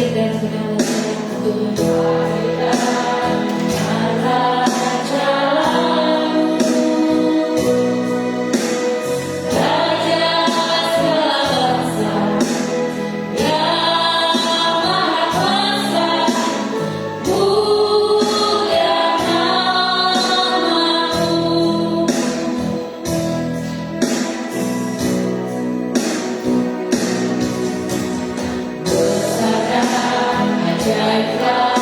dan segala Tuhan adalah jalanmu, Raja semesta yang maha kuasa, mulia namamu. Besar dan ajaib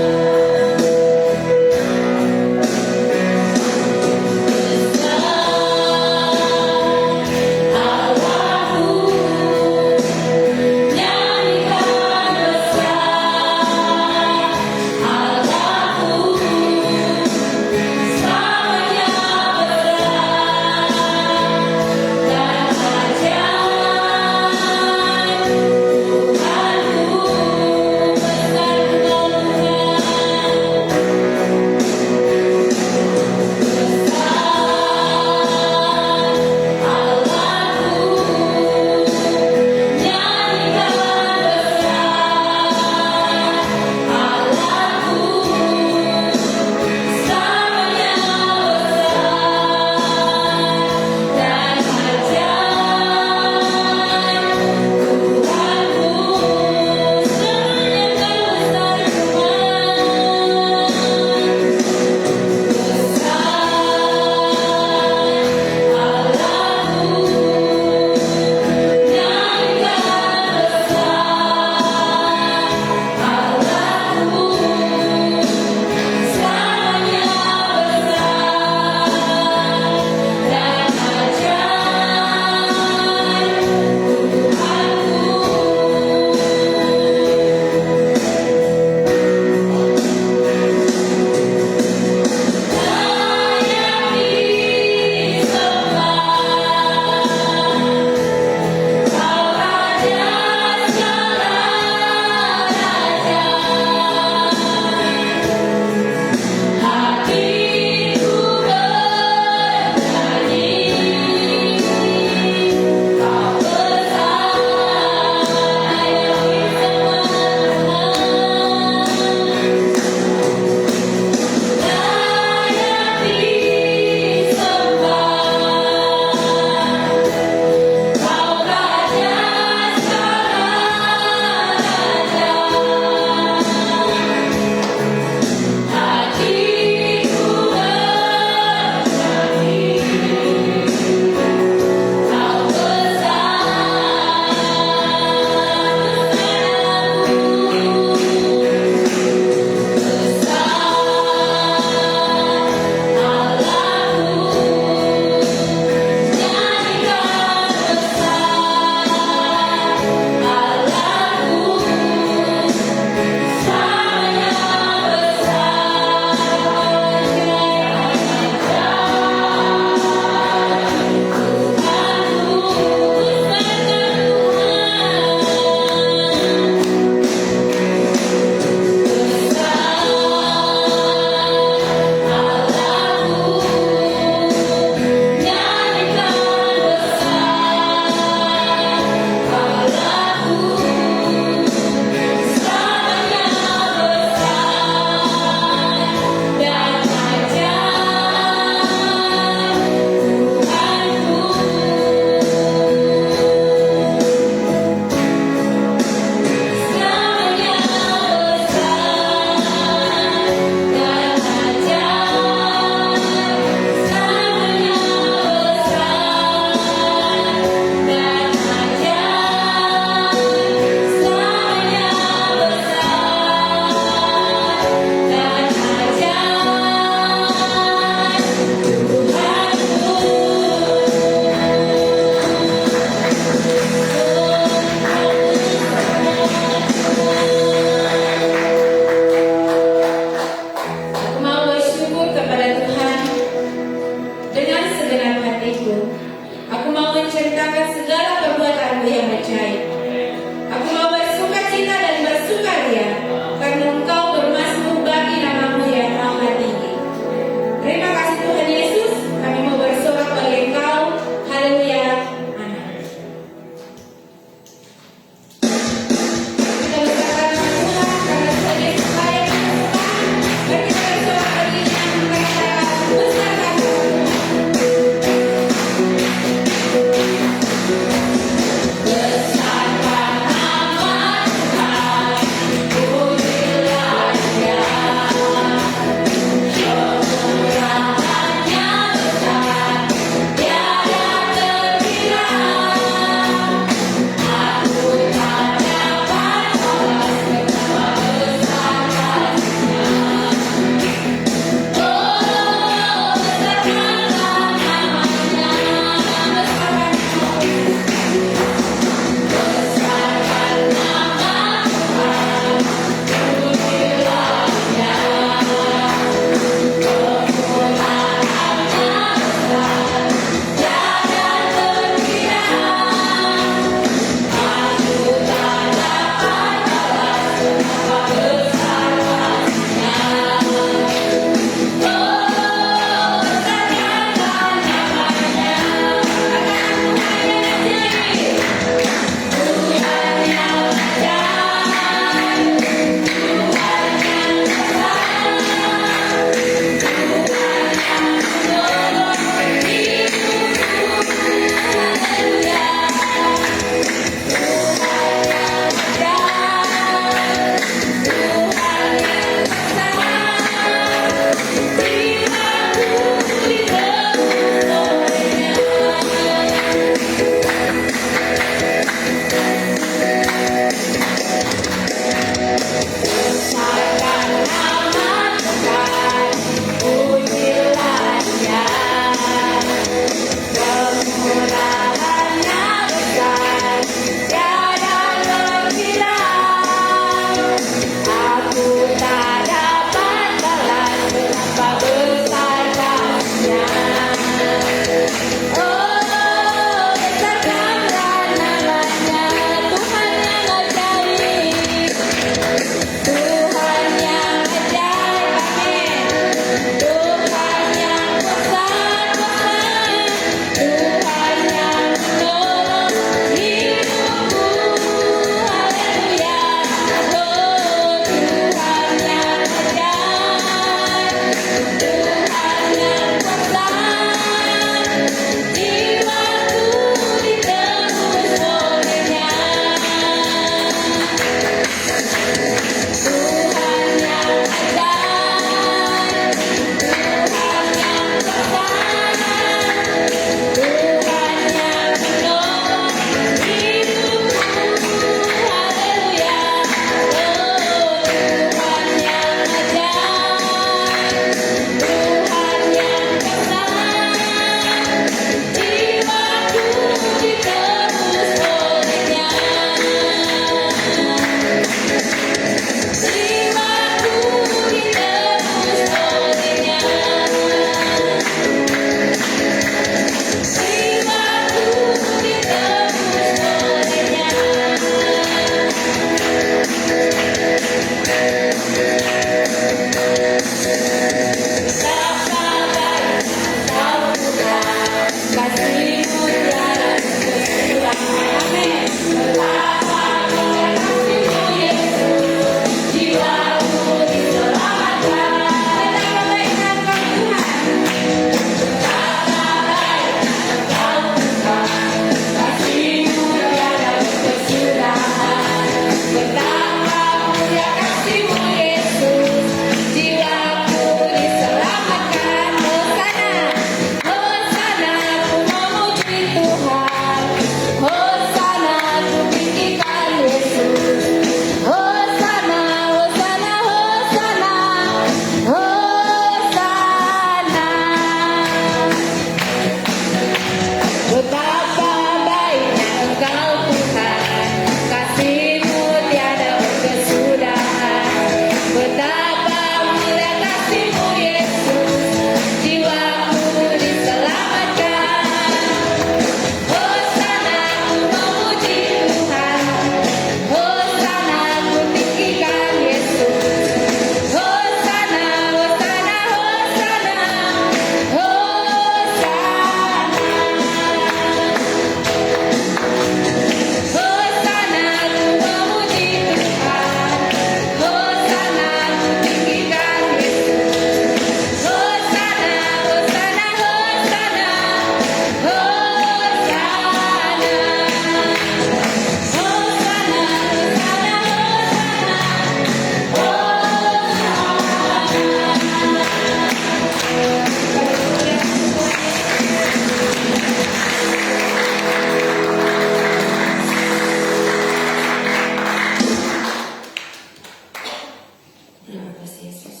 Terima kasih Yesus.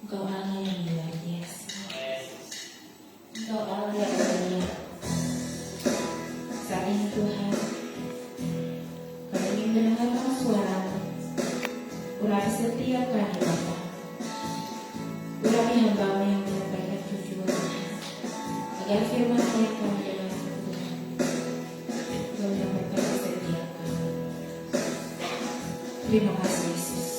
Engkau Allah yang luar biasa. Engkau Allah yang mulia. Saat ini Tuhan, kami ingin mendengarkan suara-Mu. Urapi setiap kami Bapa. Urapi hamba-Mu yang menyampaikan tujuan Tuhan, agar firman-Mu yang kami dengarkan Tuhan, Engkau menyampaikan setiap kami. Terima kasih Yesus.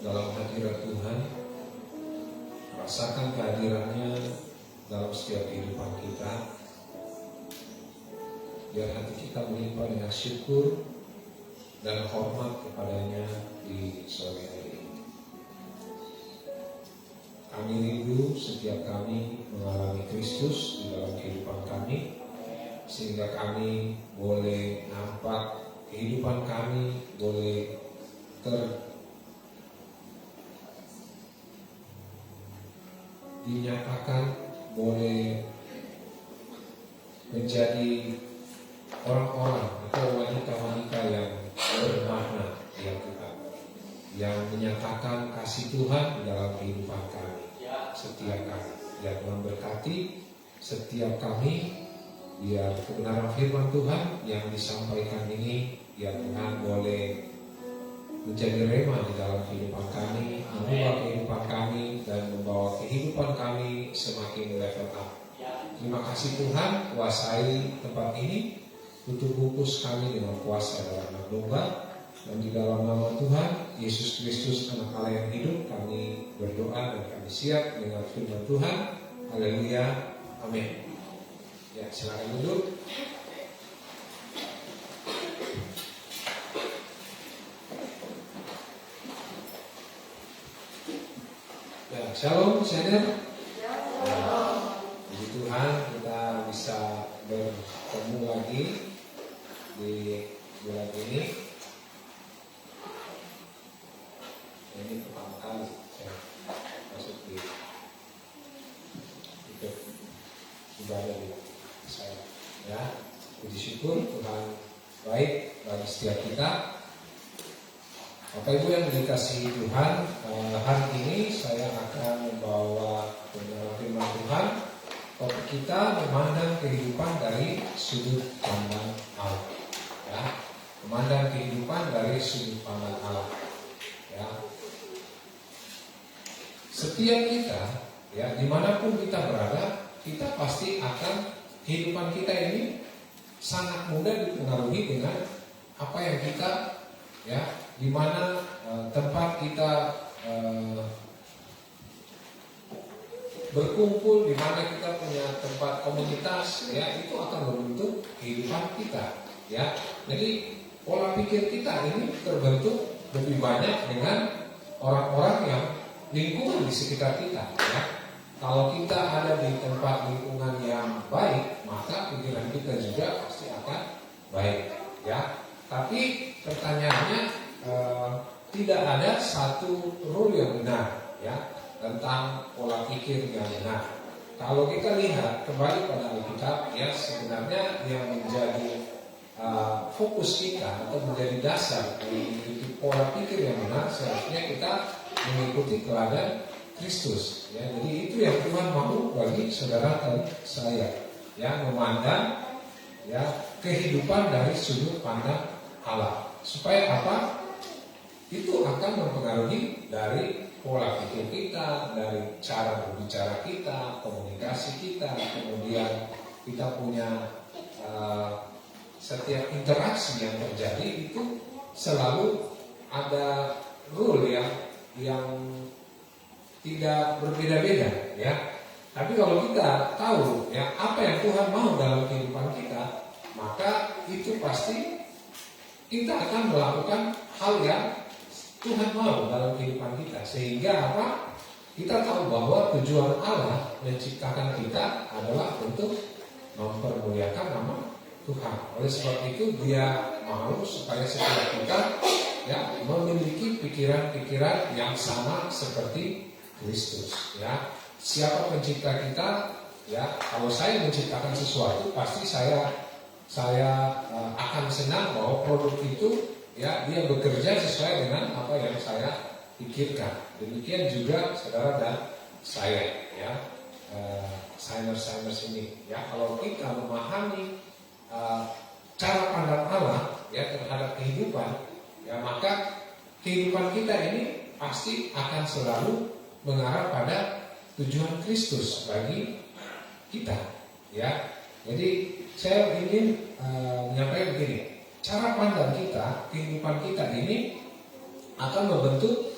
dalam hadirat Tuhan, rasakan kehadirannya dalam setiap kehidupan kita, biar hati kita melimpah dengan syukur dan hormat kepadanya di sore hari ini. Kami rindu setiap kami mengalami Kristus di dalam kehidupan kami, sehingga kami boleh nampak kehidupan kami boleh dinyatakan, boleh menjadi orang-orang atau wanita-wanita yang bermakna ya Tuhan, yang menyatakan kasih Tuhan di dalam kehidupan kami setiap kami, yang memberkati setiap kami, biar kebenaran firman Tuhan yang disampaikan ini ya Tuhan boleh menjadi rema di dalam kehidupan kami, membawa kehidupan kami dan membawa kehidupan kami semakin level up. Terima kasih Tuhan, kuasai tempat ini, tutup bungkus kami dengan kuasa dalam nama Domba, dan di dalam nama Tuhan Yesus Kristus Anak Allah yang hidup, kami berdoa dan kami siap dengan firman Tuhan. Haleluya, amin. Ya, silakan duduk. Ya, shalom, shalom. Puji Tuhan, kita bisa bertemu lagi di bulan ini. Ini pertama kali saya masuk di ikut ibadah di saya. Ya, puji syukur Tuhan baik bagi setiap kita. Bapak Ibu yang dikasihi Tuhan, hari ini saya akan membawa firman Tuhan. Topik kita memandang kehidupan dari sudut pandang Allah. Ya, memandang kehidupan dari sudut pandang Allah. Ya, setiap kita, ya dimanapun kita berada, kita pasti akan kehidupan kita ini sangat mudah dipengaruhi dengan apa yang kita, ya, di mana tempat kita berkumpul, di mana kita punya tempat komunitas, ya itu akan membentuk kehidupan kita, ya. Jadi pola pikir kita ini terbentuk lebih banyak dengan orang-orang yang lingkungan di sekitar kita, ya. Kalau kita ada di tempat lingkungan yang baik, maka pikiran kita juga pasti akan baik, ya. Tapi pertanyaannya, tidak ada satu rule yang benar, ya, tentang pola pikir yang benar. Kalau kita lihat kembali pada Alkitab, ya sebenarnya yang menjadi fokus kita atau menjadi dasar mengikuti pola pikir yang benar, seharusnya kita mengikuti teladan Kristus, ya. Jadi itu yang Tuhan mau bagi saudara dan saya, ya, memandang, ya, kehidupan dari sudut pandang Allah. Supaya apa? Itu akan mempengaruhi dari pola pikir kita, dari cara berbicara kita, komunikasi kita, kemudian kita punya setiap interaksi yang terjadi itu selalu ada rule yang tidak berbeda-beda, ya. Tapi kalau kita tahu, ya, apa yang Tuhan mau dalam kehidupan kita, maka itu pasti kita akan melakukan hal yang Tuhan mau dalam kehidupan kita. Sehingga apa? Kita tahu bahwa tujuan Allah menciptakan kita adalah untuk mempermuliakan nama Tuhan. Oleh sebab itu Dia mau supaya setiap kita, ya, memiliki pikiran-pikiran yang sama seperti Kristus, ya. Siapa pencipta kita? Ya, kalau saya menciptakan sesuatu, pasti saya akan senang bahwa produk itu, ya, dia bekerja sesuai dengan apa yang saya pikirkan. Demikian juga saudara dan saya, ya, sainers ini, ya. Kalau kita memahami cara pandang Allah, ya, terhadap kehidupan, ya, maka kehidupan kita ini pasti akan selalu mengarah pada tujuan Kristus bagi kita, ya. Jadi saya ingin menyampaikan begini, cara pandang kita, kehidupan kita ini akan membentuk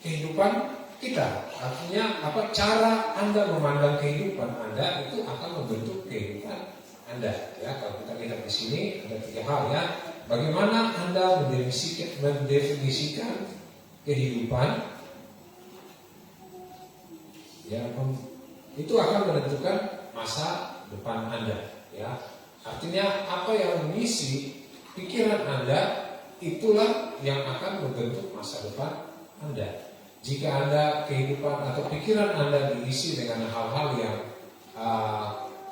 kehidupan kita. Artinya apa? Cara Anda memandang kehidupan Anda itu akan membentuk kehidupan Anda. Ya, kalau kita lihat di sini ada 3 hal ya. Bagaimana Anda mendefinisikan kehidupan? Ya, itu akan menentukan masa depan Anda. Ya, artinya apa yang mengisi pikiran Anda itulah yang akan membentuk masa depan Anda. Jika Anda kehidupan atau pikiran Anda diisi dengan hal-hal yang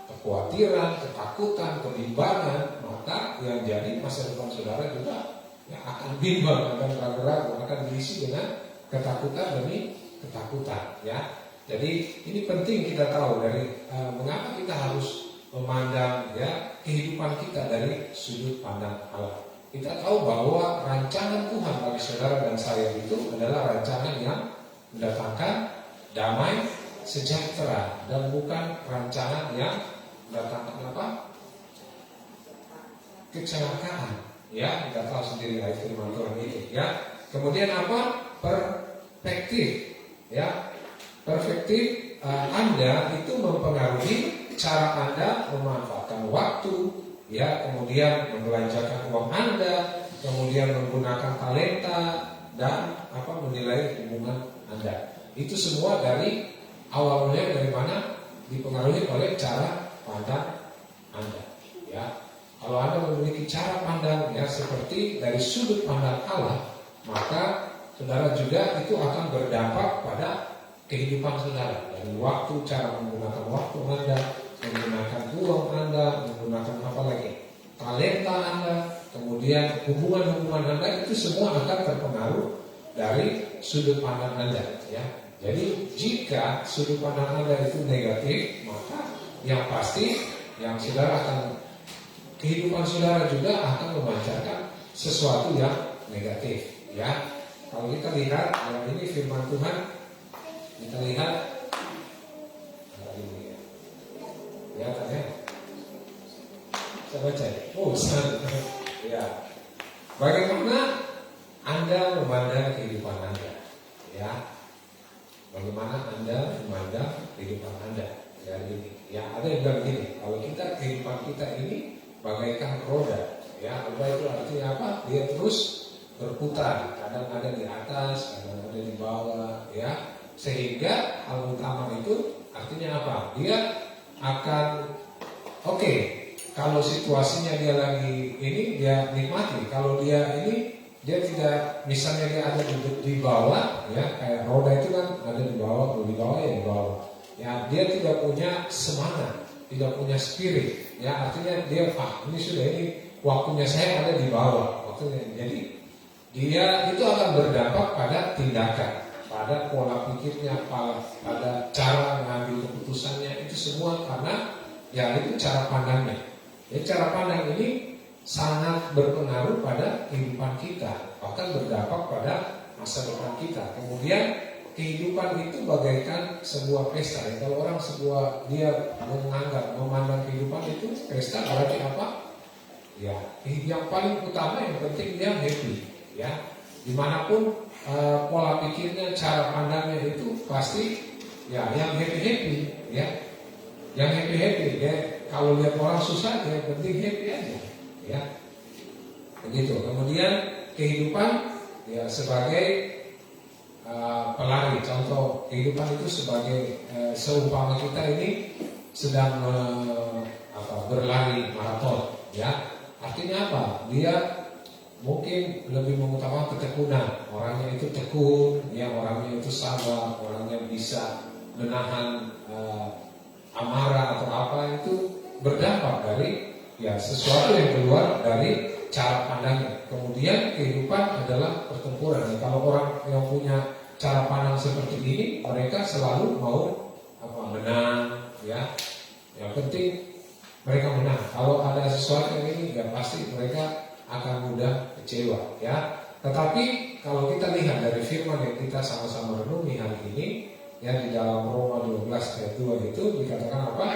kekhawatiran, ketakutan, kebimbangan, maka yang jadi masa depan saudara juga ya, akan bimbang, akan ragu-ragu, akan diisi dengan ketakutan demi ketakutan. Ya, jadi ini penting kita tahu dari mengapa kita harus memandang ya kehidupan kita dari sudut pandang Allah. Kita tahu bahwa rancangan Tuhan bagi saudara dan saya itu adalah rancangan yang mendatangkan damai sejahtera dan bukan rancangan yang mendatangkan apa? Kecelakaan. Ya, kita tahu sendiri ayat firman Tuhan itu. Ya, kemudian apa? Perspektif. Ya, perspektif Anda itu mempengaruhi cara Anda memanfaatkan waktu, ya, kemudian membelanjakan uang Anda, kemudian menggunakan talenta dan apa menilai hubungan Anda. Itu semua dari awalnya dari mana? Dipengaruhi oleh cara pandang Anda. Ya, kalau Anda memiliki cara pandang ya seperti dari sudut pandang Allah, maka saudara juga itu akan berdampak pada kehidupan saudara. Dari waktu, cara menggunakan waktu Anda, menggunakan uang Anda, menggunakan apa lagi? Talenta Anda, kemudian hubungan-hubungan Anda itu semua akan terpengaruh dari sudut pandang Anda. Ya, jadi jika sudut pandang Anda itu negatif, maka yang pasti yang saudara akan kehidupan saudara juga akan memancarkan sesuatu yang negatif. Ya, kalau kita lihat ini firman Tuhan, kita lihat. Ya, kan ya. Saya baca ya. Oh, ya. Bagaimana Anda memandang kehidupan Anda? Ya. Bagaimana Anda memandang kehidupan Anda? Ya, ini. Ya, ada yang bilang begini, kalau kita kehidupan kita ini bagaikan roda. Ya, roda itu artinya apa? Dia terus berputar. Kadang ada di atas, kadang ada di bawah. Ya. Sehingga hal utama itu artinya apa? Dia akan oke, kalau situasinya dia lagi ini dia nikmati, kalau dia ini dia tidak, misalnya dia ada di bawah ya, kayak roda itu kan ada di bawah ya di bawah ya, dia tidak punya semangat, tidak punya spirit ya, artinya dia ini sudah, ini waktunya saya ada di bawah waktunya. Jadi dia itu akan berdampak pada tindakan, pada pola pikirnya, pada cara mengambil keputusannya, itu semua karena ya itu cara pandangnya. Ya, cara pandang ini sangat berpengaruh pada kehidupan kita, bahkan berdampak pada masa depan kita. Kemudian kehidupan itu bagaikan sebuah pesta. Ya, kalau orang dia memandang kehidupan itu pesta, berarti apa? Ya, yang paling utama yang penting dia happy. Ya, dimanapun pola pikirnya, cara pandangnya itu pasti ya yang happy ya, yang happy ya. Kalau lihat orang susah, ya penting happy aja ya, begitu. Kemudian kehidupan ya sebagai pelari. Contoh kehidupan itu sebagai seumpama kita ini sedang berlari maraton ya, artinya apa? Dia mungkin lebih mengutamakan ketekunan. Orangnya itu tekun, ya, orangnya itu sabar, orangnya bisa menahan amarah atau apa, itu berdampak dari ya sesuatu yang keluar dari cara pandangnya. Kemudian kehidupan adalah pertempuran. Kalau orang yang punya cara pandang seperti ini, mereka selalu mau menang, ya. Yang penting mereka menang. Kalau ada sesuatu yang ini, ya pasti mereka akan mudah kecewa, ya. Tetapi kalau kita lihat dari firman yang kita sama-sama renungi hari ini, ya, di dalam Roma 12 ayat 2 itu dikatakan apa?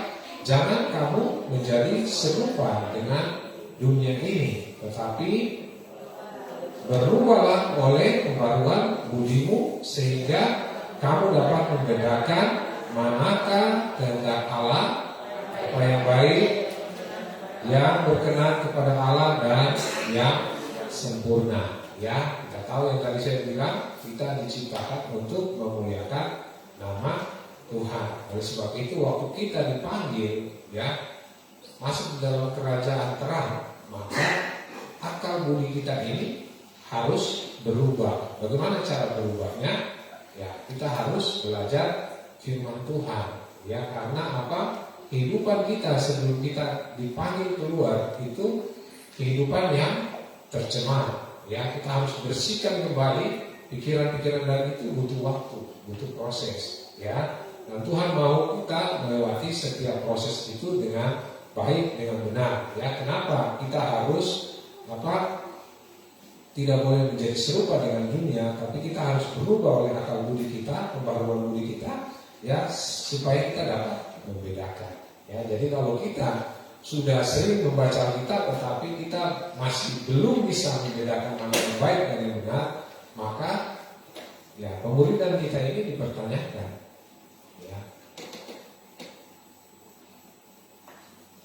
Jangan kamu menjadi serupa dengan dunia ini, tetapi berubahlah oleh pembaruan budimu sehingga kamu dapat membedakan manakah kehendak Allah, apa yang baik, yang berkenan kepada Allah dan yang sempurna. Ya, kita tahu yang tadi saya bilang, kita diciptakan untuk memuliakan nama Tuhan. Oleh sebab itu waktu kita dipanggil ya masuk dalam kerajaan terang, maka akal budi kita ini harus berubah. Bagaimana cara berubahnya? Ya, kita harus belajar firman Tuhan. Ya, karena apa? Kehidupan kita sebelum kita dipanggil keluar itu kehidupan yang tercemar. Ya, kita harus bersihkan kembali pikiran-pikiran dan itu butuh waktu, butuh proses. Ya, dan Tuhan mau kita melewati setiap proses itu dengan baik, dengan benar. Ya, kenapa kita harus tidak boleh menjadi serupa dengan dunia, tapi kita harus berubah oleh akal budi kita, pembaruan budi kita, ya, supaya kita dapat membedakan. Ya, jadi kalau kita sudah sering membaca Alkitab, tetapi kita masih belum bisa membedakan mana yang baik dan yang benar, maka ya pemuridan kita ini dipertanyakan. Ya.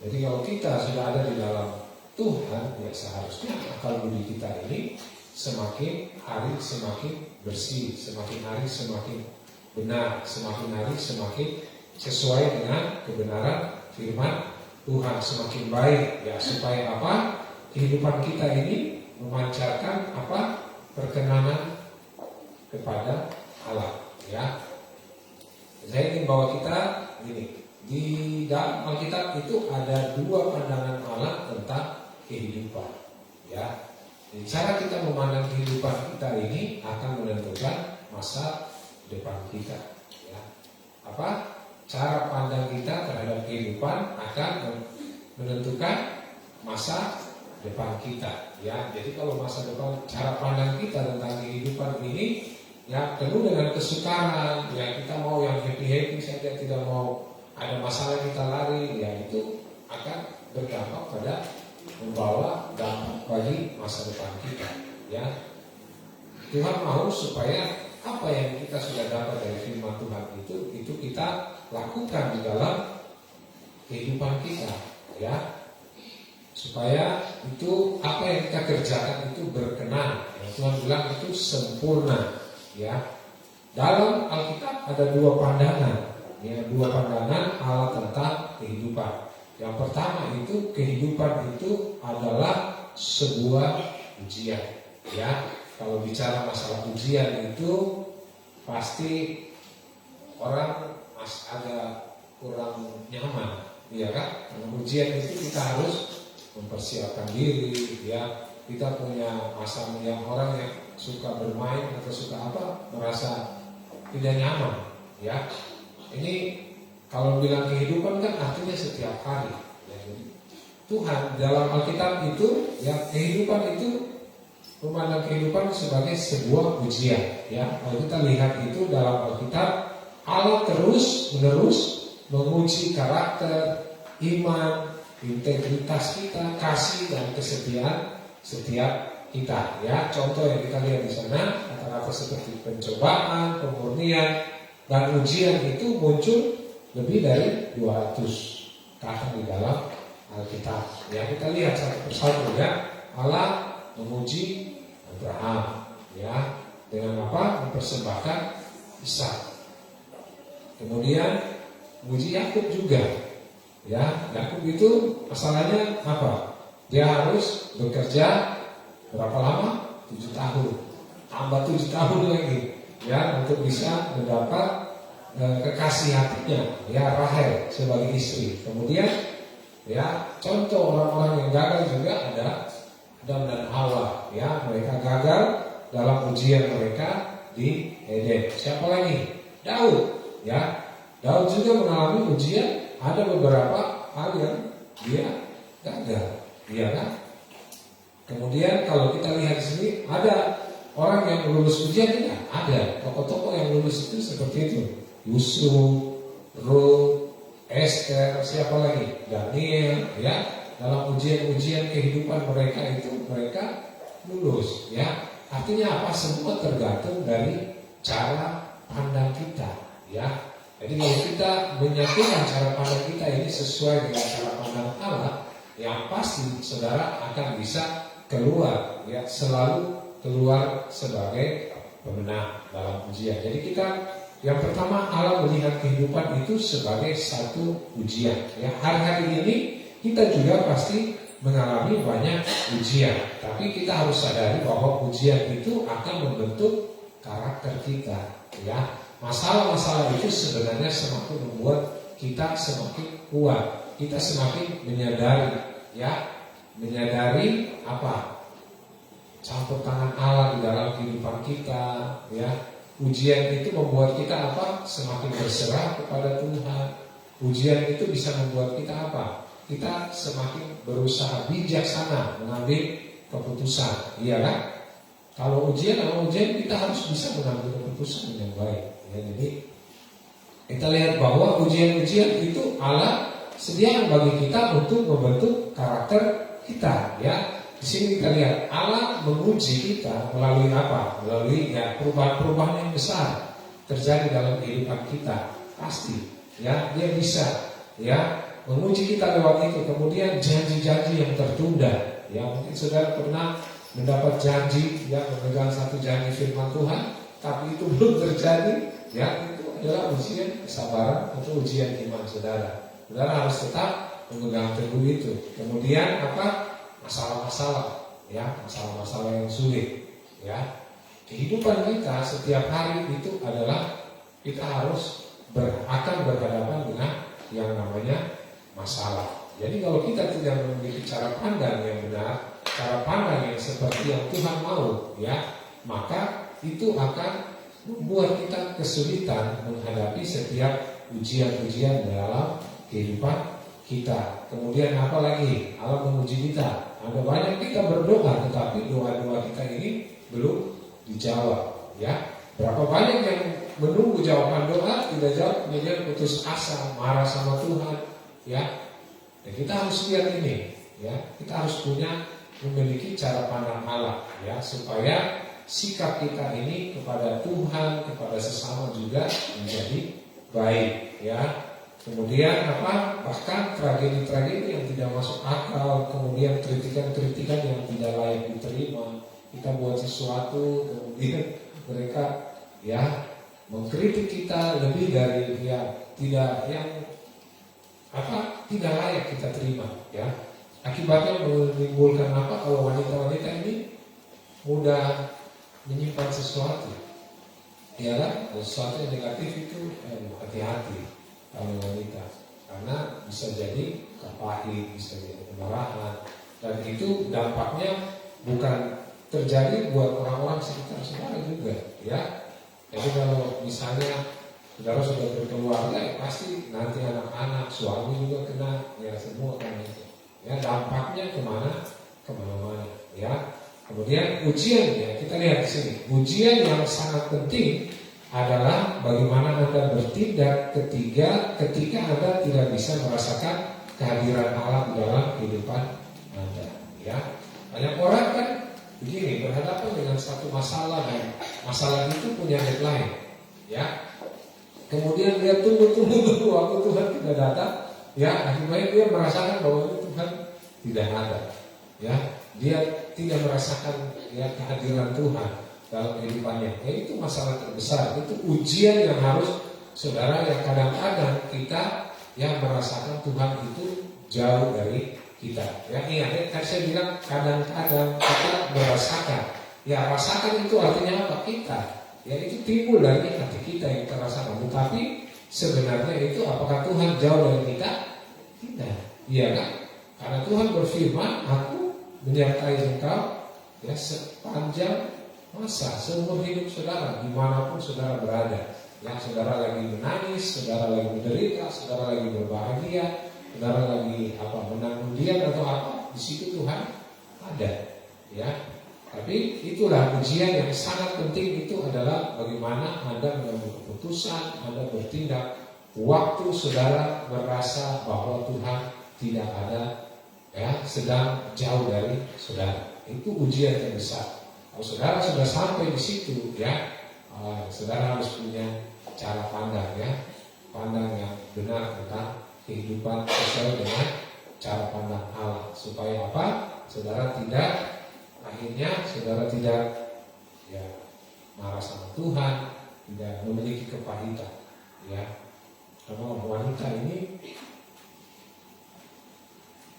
Jadi kalau kita sudah ada di dalam Tuhan, ya seharusnya akal budi kita ini semakin hari semakin bersih, semakin hari semakin benar, semakin hari semakin sesuai dengan kebenaran firman Tuhan, semakin baik. Ya, supaya apa? Kehidupan kita ini memancarkan apa? Perkenanan kepada Allah. Ya, saya ingin bawa kita ini. Di dalam Alkitab itu ada dua pandangan Allah tentang kehidupan. Ya, jadi cara kita memandang kehidupan kita ini akan menentukan masa depan kita. Ya, apa? Cara pandang kita terhadap kehidupan akan menentukan masa depan kita. Ya, jadi kalau masa depan, cara pandang kita tentang kehidupan ini, ya penuh dengan kesukaran. Ya, kita mau yang happy saja, tidak mau ada masalah kita lari. Ya, itu akan berdampak pada membawa dampak bagi masa depan kita. Ya, Tuhan mau supaya apa yang kita sudah dapat dari firman Tuhan itu kita lakukan di dalam kehidupan kita. Ya, supaya itu apa yang kita kerjakan itu berkenan. Ya, Tuhan bilang itu sempurna. Ya, dalam Alkitab ada dua pandangan. Ya, dua pandangan Allah tentang kehidupan. Yang pertama itu kehidupan itu adalah sebuah ujian. Ya, kalau bicara masalah ujian itu pasti orang agak kurang nyaman, ya kan? Karena ujian itu kita harus mempersiapkan diri. Ya, kita punya masa yang orang yang suka bermain atau suka apa merasa tidak nyaman. Ya, ini kalau bilang kehidupan kan artinya setiap hari. Ya, jadi Tuhan dalam Alkitab itu, ya kehidupan itu memandang kehidupan sebagai sebuah ujian. Ya, kalau kita lihat itu dalam Alkitab, Allah terus menerus menguji karakter, iman, integritas kita, kasih dan kesetiaan setiap kita. Ya, contoh yang kita lihat di sana kata-kata seperti pencobaan, pemurnian, dan ujian itu muncul lebih dari 200 kata di dalam Alkitab. Ya, kita lihat satu persatu ya. Allah menguji Abraham, ya, dengan apa? Mempersembahkan Ishak. Kemudian menguji Yakub juga. Ya, Yakub itu masalahnya apa? Dia harus bekerja berapa lama? 7 tahun. Tambah 7 tahun lagi, ya, untuk bisa mendapat kekasih hatinya, ya, Rahel sebagai istri. Kemudian, ya, contoh orang-orang yang gagal juga ada Adam dan Hawa. Ya, mereka gagal dalam ujian mereka di Eden. Siapa lagi? Daud. Ya, Daud juga mengalami ujian. Ada beberapa hal yang dia gagal, ya kan? Kemudian kalau kita lihat di sini ada orang yang lulus ujian tidak? Ada. Tokoh-tokoh yang lulus itu seperti itu. Yusuf, Ruth, Esther, siapa lagi? Daniel, ya. Dalam ujian-ujian kehidupan mereka itu mereka lulus, ya. artinya apa? Semua tergantung dari cara pandang kita, ya. Jadi kalau kita menyatukan cara pandang kita ini sesuai dengan cara pandang Allah, yang pasti saudara akan bisa keluar, ya, selalu keluar sebagai pemenang dalam ujian. Jadi kita yang pertama, Allah melihat kehidupan itu sebagai satu ujian, ya. Hari-hari ini kita juga pasti mengalami banyak ujian, tapi kita harus sadari bahwa ujian itu akan membentuk karakter kita, ya. Masalah-masalah itu sebenarnya semakin membuat kita semakin kuat. Kita semakin menyadari, ya, menyadari apa? Campur tangan Allah di dalam kehidupan kita, ya. Ujian itu membuat kita apa? Semakin berserah kepada Tuhan. Ujian itu bisa membuat kita apa? Kita semakin berusaha bijaksana mengambil keputusan, iya kan? Kalau ujian kita harus bisa mengambil keputusan yang baik. Ya, jadi kita lihat bahwa ujian-ujian itu Allah sediakan bagi kita untuk membentuk karakter kita, ya. Di sini kita lihat Allah menguji kita melalui apa? Melalui, ya, perubahan-perubahan yang besar terjadi dalam kehidupan kita. Pasti, ya, dia bisa, ya, menguji kita lewat itu. Kemudian janji-janji yang tertunda, ya, mungkin saudara pernah mendapat janji, ya, memegang satu janji firman Tuhan, tapi itu belum terjadi, ya, itu adalah ujian kesabaran atau ujian iman saudara. Saudara harus tetap memegang teguh itu. Kemudian apa? Masalah-masalah, ya, masalah-masalah yang sulit, ya. Kehidupan kita setiap hari itu adalah kita harus akan berhadapan dengan yang namanya masalah. Jadi kalau kita tidak memiliki cara pandang yang benar, cara pandang yang seperti yang Tuhan mau, ya, maka itu akan membuat kita kesulitan menghadapi setiap ujian-ujian dalam kehidupan kita. Kemudian apa lagi? Allah menguji kita. Ada banyak kita berdoa, tetapi doa-doa kita ini belum dijawab, ya. Berapa banyak yang menunggu jawaban doa tidak jawab, kemudian putus asa, marah sama Tuhan, ya. Dan kita harus lihat ini, ya. Kita harus memiliki cara pandang Allah, ya, supaya sikap kita ini kepada Tuhan, kepada sesama juga menjadi baik, ya. Kemudian apa? Bahkan tragedi-tragedi yang tidak masuk akal, kemudian kritikan-kritikan yang tidak layak diterima. Kita buat sesuatu, kemudian mereka, ya, mengkritik kita lebih dari, ya, tidak layak kita terima, ya. Akibatnya menimbulkan apa? Kalau wanita-wanita ini mudah menyimpan sesuatu, ya kan? Sesuatu yang negatif itu hati-hati kalau wanita, karena bisa jadi pahit, bisa jadi kemarahan, dan itu dampaknya bukan terjadi buat orang-orang sekitar saudara juga, ya. Jadi kalau misalnya saudara sudah berkeluarga, ya pasti nanti anak-anak, suami juga kena, ya, semua kan itu, ya, dampaknya kemana-mana, ya. Kemudian ujian, ya, kita lihat di sini, ujian yang sangat penting adalah bagaimana Anda bertindak ketika Anda tidak bisa merasakan kehadiran Allah di dalam kehidupan Anda, ya. Banyak orang kan begini, berhadapan dengan satu masalah, dan masalah itu punya deadline, ya. Kemudian dia tunggu waktu Tuhan tidak datang, ya, akhirnya dia merasakan bahwa Tuhan tidak ada, ya. Dia tidak merasakan, ya, kehadiran Tuhan dalam kehidupannya. Ya, itu masalah terbesar, itu ujian yang harus saudara, yang kadang-kadang kita yang merasakan Tuhan itu jauh dari kita. Ya, ingat, kan saya bilang kadang-kadang kita merasakan. Ya, rasakan itu artinya apa? Kita. Ya, itu timbul dari hati kita yang kita rasakan. Tetapi sebenarnya itu apakah Tuhan jauh dari kita? Tidak. Iya kan? Karena Tuhan berfirman, aku menyertai engkau, ya, sepanjang masa, seumur hidup saudara, dimanapun saudara berada. Ya, saudara lagi menangis, saudara lagi menderita, saudara lagi berbahagia, saudara lagi menang undian atau apa, di situ Tuhan ada, ya. Tapi itulah ujian yang sangat penting, itu adalah bagaimana Anda mengambil keputusan, Anda bertindak waktu saudara merasa bahwa Tuhan tidak ada, ya, sedang jauh dari saudara. Itu ujian yang besar. Kalau saudara sudah sampai di situ, ya, saudara harus punya cara pandang, ya, pandang yang benar tentang kehidupan sesuai dengan cara pandang Allah, supaya apa? Saudara tidak ya marah sama Tuhan, tidak memiliki kepahitan, ya. Karena wanita ini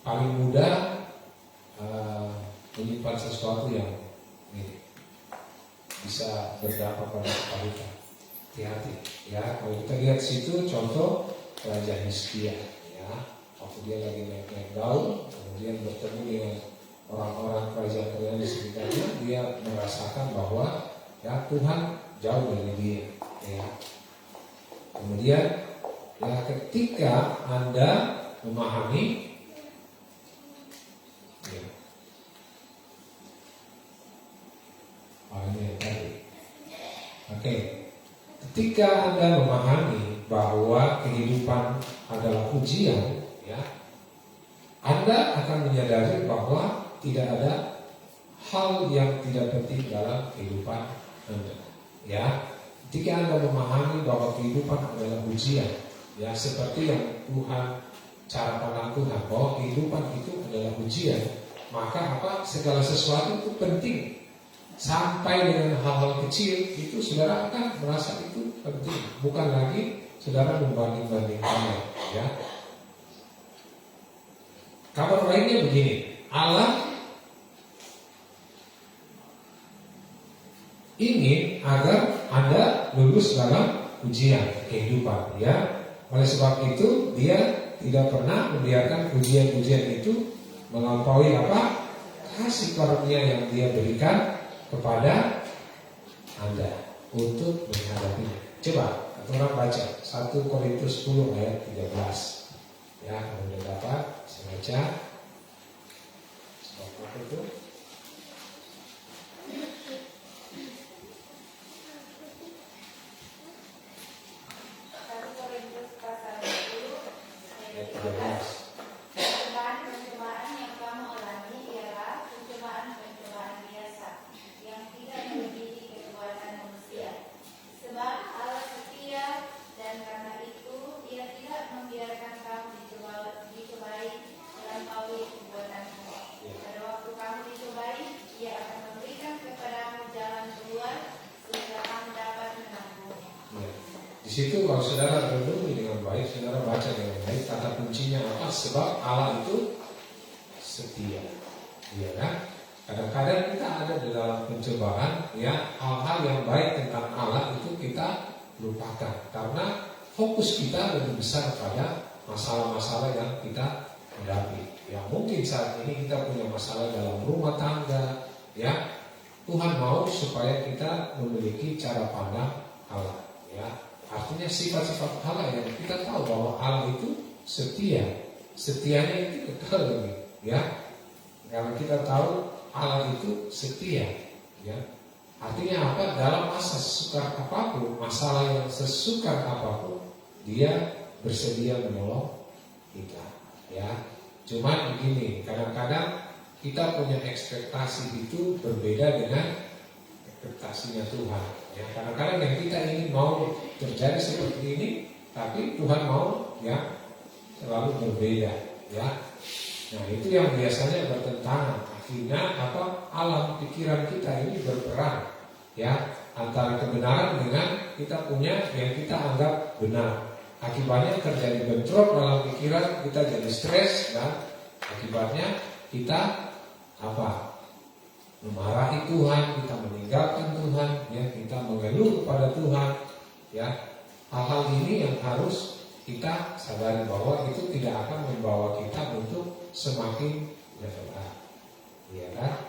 paling mudah menyimpan sesuatu yang ini bisa berdampak pada kepahitan. Hati-hati, ya. Kalau kita lihat situ contoh Raja Hizkia, ya, waktu dia lagi naik daun, kemudian bertemu dengan orang-orang kerajaan di sekitarnya, dia merasakan bahwa ya Tuhan jauh dari dia, ya. Kemudian ya ketika Anda memahami, ya, ini yang tadi, oke. Ketika Anda memahami bahwa kehidupan adalah ujian, ya, Anda akan menyadari bahwa tidak ada hal yang tidak penting dalam kehidupan Anda. Ya, ketika Anda memahami bahwa kehidupan adalah ujian, ya, seperti yang Tuhan, cara pandang Tuhan bahwa kehidupan itu adalah ujian, maka apa? Segala sesuatu itu penting. Sampai dengan hal-hal kecil itu saudara akan merasa itu penting, bukan lagi saudara membanding-bandingkannya, ya. Kabar lainnya begini, Allah ingin agar Anda lulus dalam ujian kehidupan, ya. Oleh sebab itu dia tidak pernah membiarkan ujian-ujian itu melampaui apa? Kasih karunia yang dia berikan kepada Anda untuk menghadapinya. Coba orang baca 1 Korintus 10 ayat 13. Ya, kalau sudah dapat, saya baca. Apa itu? Ayat 13. Pencobaan yang kamu alami ialah pencobaan biasa yang tidak melebihi kekuatan manusia. Sebab Allah setia dan karena itu Dia tidak membiarkan kamu dicobai melampaui kekuatanmu. Pada waktu kamu dicobai, Dia akan memberikan kepadamu jalan keluar sehingga kamu dapat menampungnya. Ya. Di situ kalau saudara renungi dengan baik, saudara baca dengan baik, kata kuncinya apa? Sebab Allah itu setia, ya kan? Kadang-kadang kita ada di dalam pencobaan, ya, hal-hal yang baik tentang Allah itu kita lupakan karena fokus kita lebih besar pada masalah-masalah yang kita hadapi. Ya, mungkin saat ini kita punya masalah dalam rumah tangga, ya. Tuhan mau supaya kita memiliki cara pandang Allah, ya. Artinya sifat-sifat Allah yang kita tahu bahwa Allah itu setia. Setianya itu kekal lagi, ya. Karena kita tahu Allah itu setia, ya. Artinya apa? Dalam masa sesukar apapun, masalah yang sesukar apapun, Dia bersedia menolong kita, ya. Cuman begini, kadang-kadang kita punya ekspektasi itu berbeda dengan ekspektasinya Tuhan. Ya, kadang-kadang yang kita ingin mau terjadi seperti ini, tapi Tuhan mau, ya, selalu berbeda, ya. Nah, itu yang biasanya bertentangan. Akhirnya apa? Alam pikiran kita ini berperang, ya, antara kebenaran dengan kita punya yang kita anggap benar. Akibatnya terjadi bentrok dalam pikiran, kita jadi stres, dan akibatnya kita apa? Memarahi Tuhan, kita meninggalkan Tuhan, ya, kita mengeluh kepada Tuhan, ya. Hal-hal ini yang harus kita sadari bahwa itu tidak akan membawa kita untuk semakin level up, ya kan?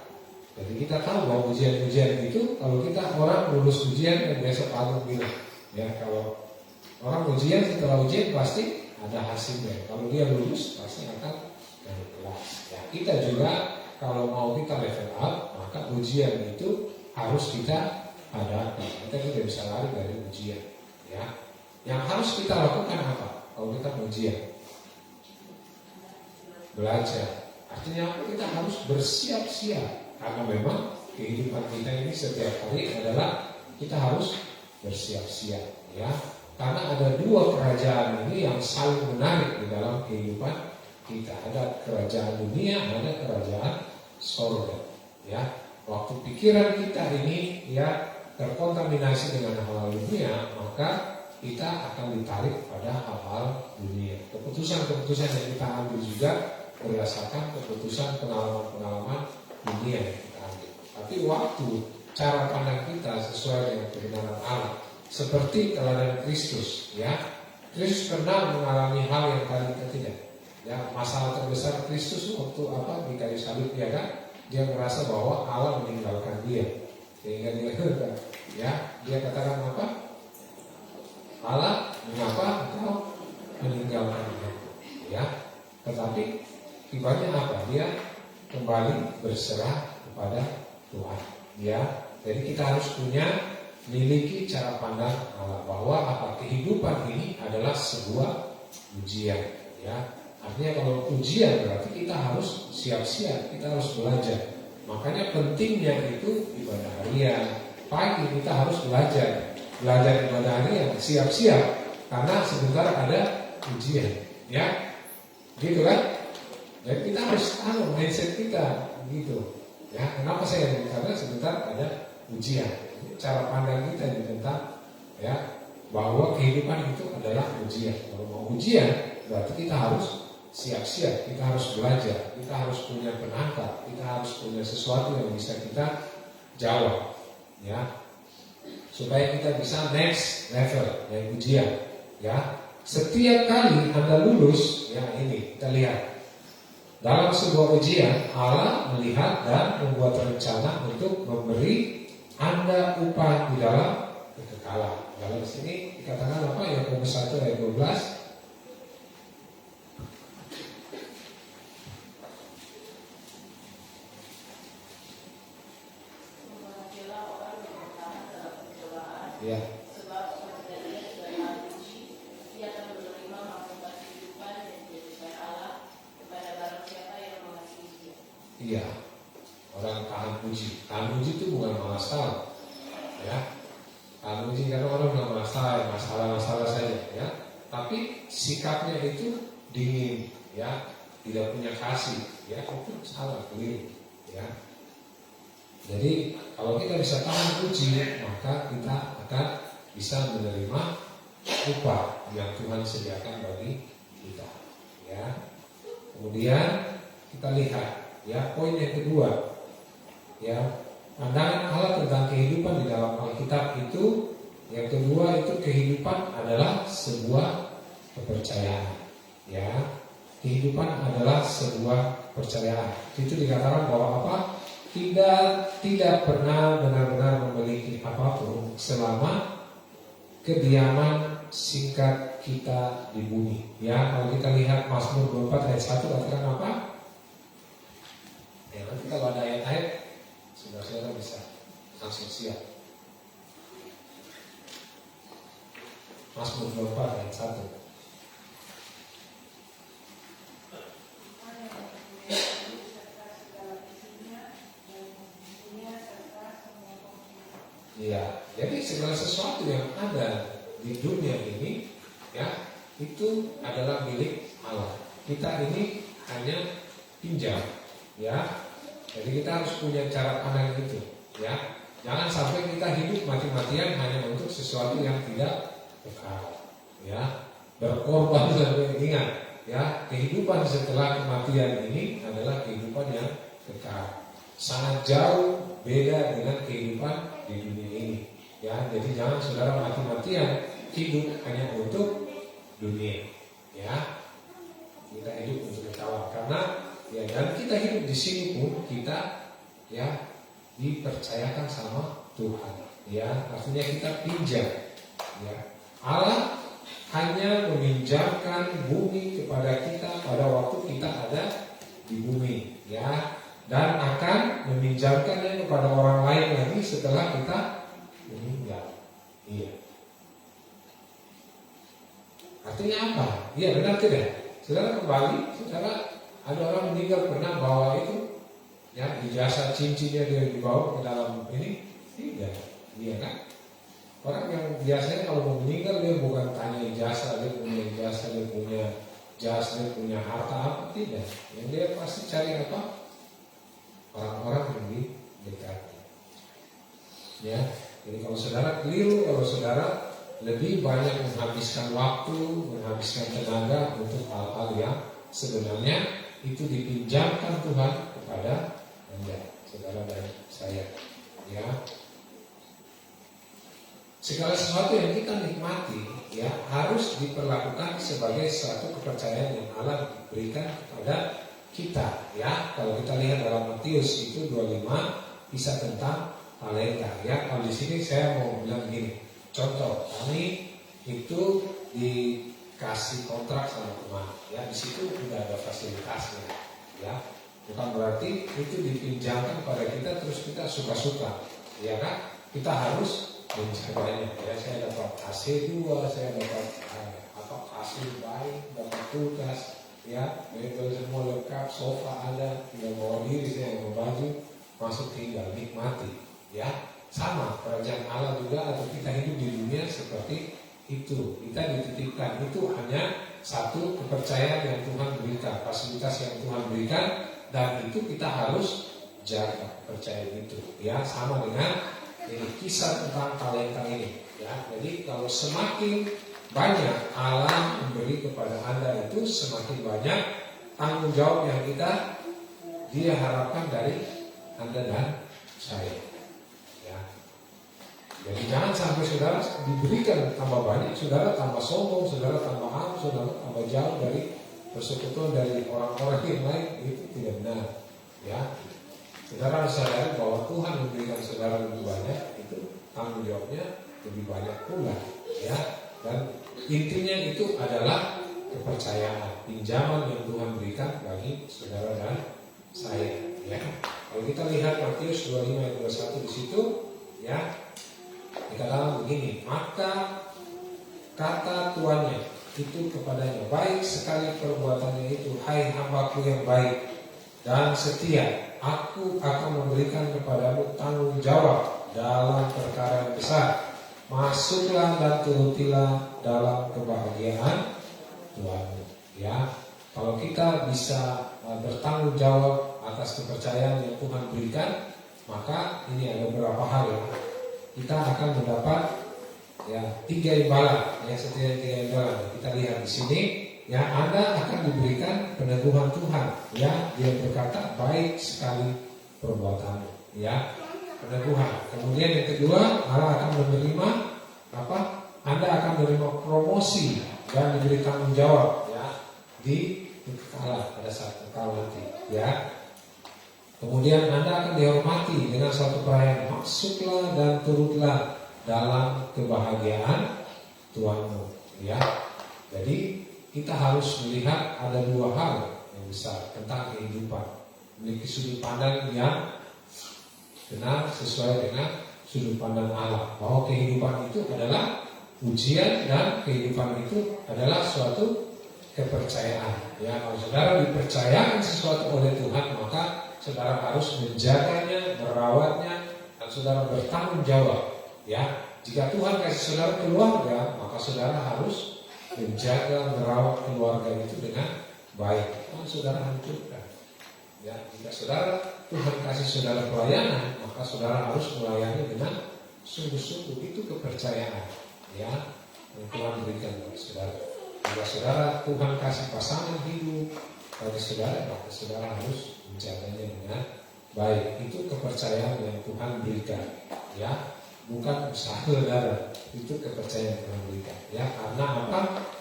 Jadi kita tahu bahwa ujian-ujian itu, kalau kita orang lulus ujian, yang biasa Pak Agung bilang, ya, kalau orang ujian, setelah ujian pasti ada hasilnya. Kalau dia lulus pasti akan naik kelas. Ya, kita juga kalau mau kita level up, maka ujian itu harus kita hadapi. Kita tidak bisa lari dari ujian, ya. Yang harus kita lakukan apa? Kalau kita ujian, belajar. Artinya apa? Kita harus bersiap-siap karena memang kehidupan kita ini setiap hari adalah kita harus bersiap-siap, ya. Karena ada dua kerajaan ini yang saling menarik di dalam kehidupan kita. Ada kerajaan dunia, ada kerajaan sorga, ya. Waktu pikiran kita ini ya terkontaminasi dengan hal-hal dunia, maka kita akan ditarik pada hal-hal dunia. Keputusan-keputusan yang kita ambil juga berdasarkan keputusan pengalaman-pengalaman dunia yang kita ambil. Tapi waktu cara pandang kita sesuai dengan kebenaran Allah, seperti teladan Kristus, ya. Kristus pernah mengalami hal yang kali kita tidak. Ya, masalah terbesar Kristus waktu di kayu salib, ya kan? Dia merasa bahwa Allah meninggalkan dia, sehingga dia katakan apa? Allah, mengapa engkau meninggalkan dia? Ya, tetapi tibanya apa? Dia kembali berserah kepada Tuhan. Ya, jadi kita harus miliki cara pandang Allah bahwa kehidupan ini adalah sebuah ujian. Ya, artinya kalau ujian berarti kita harus siap-siap, kita harus belajar. Makanya pentingnya itu ibadah harian. Pagi kita harus belajar ibadah harian, siap-siap karena sebentar ada ujian, ya, gitu kan? Jadi kita harus tahu mindset kita, gitu. Ya, kenapa saya karena sebentar ada ujian. Cara pandang kita tentang ya bahwa kehidupan itu adalah ujian. Kalau mau ujian berarti kita harus siap-siap, kita harus belajar, kita harus punya penangkap, kita harus punya sesuatu yang bisa kita jawab, ya, supaya kita bisa next level yang ujian, ya. Setiap kali Anda lulus, ya ini kita lihat dalam sebuah ujian Allah melihat dan membuat rencana untuk memberi Anda upah di dalam kekekalan. Dalam sini dikatakan apa? Yakobus 1 ayat 12. Ya. Sebab apabila ia sudah diuji, ia akan menerima mahkota kehidupan dan dijadikan Allah kepada barang siapa yang mengasihi dia. Iya, orang tahan uji. Tahan uji itu bukan masalah, ya. Tahan uji karena orang nggak masalah saja, ya. Tapi sikapnya itu dingin, ya, tidak punya kasih, ya, itu salah, keliru, ya. Jadi kalau kita bisa tahan uji, maka kita akan bisa menerima upah yang Tuhan sediakan bagi kita, ya. Kemudian kita lihat, ya, poin yang kedua, ya, pandangan Allah tentang kehidupan di dalam Alkitab itu, yang kedua itu kehidupan adalah sebuah kepercayaan, ya. Kehidupan adalah sebuah percayaan. Itu dikatakan bahwa apa? Tidak pernah benar-benar memiliki apapun selama kediaman singkat kita di bumi. Ya, kalau kita lihat Mazmur 24 ayat 1 katakan apa? Ya, nanti kalau ada ayat-ayat saudara-saudara bisa langsung siap. Mazmur 24 ayat 1. Ya, jadi segala sesuatu yang ada di dunia ini, ya, itu adalah milik Allah. Kita ini hanya pinjam, ya. Jadi kita harus punya cara pandang itu, ya. Jangan sampai kita hidup mati-matian hanya untuk sesuatu yang tidak kekal, ya. Berkorban sampai ingat, ya. Kehidupan setelah kematian ini adalah kehidupan yang kekal. Sangat jauh beda dengan kehidupan di dunia ini, ya. Jadi jangan saudara mati-matian hidup hanya untuk dunia, ya. Kita hidup untuk kekal karena ya, dan kita hidup di sini pun kita ya dipercayakan sama Tuhan, ya. Artinya kita pinjam, ya. Allah hanya meminjamkan bumi kepada kita pada waktu kita ada di bumi, ya. Dan akan meminjamkannya kepada orang lain lagi setelah kita meninggal. Iya. Artinya apa? Iya, benar tidak? Saudara kembali, saudara ada orang meninggal pernah bawa itu Ya, ijazah cincinnya dia dibawa ke dalam ini, tidak, iya kan? Orang yang biasanya kalau mau meninggal dia bukan tanya ijazah, dia punya jas, dia punya harta apa, tidak. Yang dia pasti cari apa? Orang-orang yang didekati. Ya, jadi kalau saudara keliru, kalau saudara lebih banyak menghabiskan waktu, menghabiskan tenaga untuk hal-hal yang sebenarnya itu dipinjamkan Tuhan kepada Anda, saudara dan saya. Ya, segala sesuatu yang kita nikmati ya harus diperlakukan sebagai suatu kepercayaan yang Allah berikan kepada kita. Ya, kalau kita lihat dalam Matius itu 25 kisah tentang talenta. Ya, kalau di sini saya mau bilang gini, contoh kami itu dikasih kontrak sama teman. Ya, di situ tidak ada fasilitasnya. Ya, bukan berarti itu dipinjamkan pada kita terus kita suka-suka. Ya kan? Kita harus menjaganya. Ya, saya dapat AC 2, saya dapat AC baik, dapat kulkas, ya, mebel semua lengkap, sofa ada, tinggal bawa diri saya mau baju, masuk tinggal nikmati. Ya, sama kerajaan Allah juga atau kita hidup di dunia seperti itu. Kita dititipkan itu hanya satu kepercayaan yang Tuhan berikan, fasilitas yang Tuhan berikan, dan itu kita harus jaga kepercayaan itu. Ya, sama dengan ini kisah tentang talenta ini. Ya, jadi kalau semakin banyak Allah memberi kepada Anda itu semakin banyak tanggung jawab yang dia harapkan dari Anda dan saya. Ya. Jadi jangan sampai saudara diberikan tambah banyak, saudara tambah sombong, saudara tambah saudara tambah jauh dari persekutuan dari orang-orang yang lain, itu tidak benar. Ya. Saudara harus sadari bahwa Tuhan memberikan saudara lebih banyak, itu tanggung jawabnya lebih banyak pula. Ya. Dan intinya itu adalah kepercayaan, pinjaman yang Tuhan berikan bagi saudara dan saya. Ya. Kalau kita lihat Matius 25 ayat 21 di situ, ya, dikatakan begini, maka kata tuannya itu kepadanya, baik sekali perbuatannya itu, hai hambaku yang baik dan setia, aku akan memberikan kepadamu tanggung jawab dalam perkara yang besar. Masuklah dan turutilah dalam kebahagiaan Tuhanmu. Ya, kalau kita bisa bertanggung jawab atas kepercayaan yang Tuhan berikan, maka ini ada beberapa hal ya. Kita akan mendapat ya 3 imbalan, ya setidaknya 3 imbalan. Kita lihat di sini, ya Anda akan diberikan peneguhan Tuhan. Ya, Dia berkata baik sekali perbuatanmu. Ya, peneguhan. Kemudian yang kedua, Allah akan menerima apa? Anda akan menerima promosi dan diberi tanggung jawab ya di kekal pada saat kekal nanti. Ya. Kemudian Anda akan dihormati dengan suatu perayaan. Masuklah dan turutlah dalam kebahagiaan Tuhanmu. Ya. Jadi kita harus melihat ada 2 hal yang besar tentang kehidupan. Memiliki sudut pandang yang benar sesuai dengan sudut pandang Allah, bahwa kehidupan itu adalah ujian dan kehidupan itu adalah suatu kepercayaan. Ya, kalau saudara dipercayakan sesuatu oleh Tuhan, maka saudara harus menjaganya, merawatnya, dan saudara bertanggung jawab. Ya, jika Tuhan kasih saudara keluarga, maka saudara harus menjaga, merawat keluarga itu dengan baik. Kalau saudara hancurkan. Ya, jika saudara Tuhan kasih saudara pelayanan, maka saudara harus melayani dengan sungguh-sungguh. Itu kepercayaan, ya, yang Tuhan berikan kepada saudara. Jika saudara Tuhan kasih pasangan hidup bagi saudara, maka saudara harus menjaganya dengan baik. Itu kepercayaan yang Tuhan berikan, ya, bukan usaha saudara. Itu kepercayaan yang Tuhan berikan, ya. Karena apa?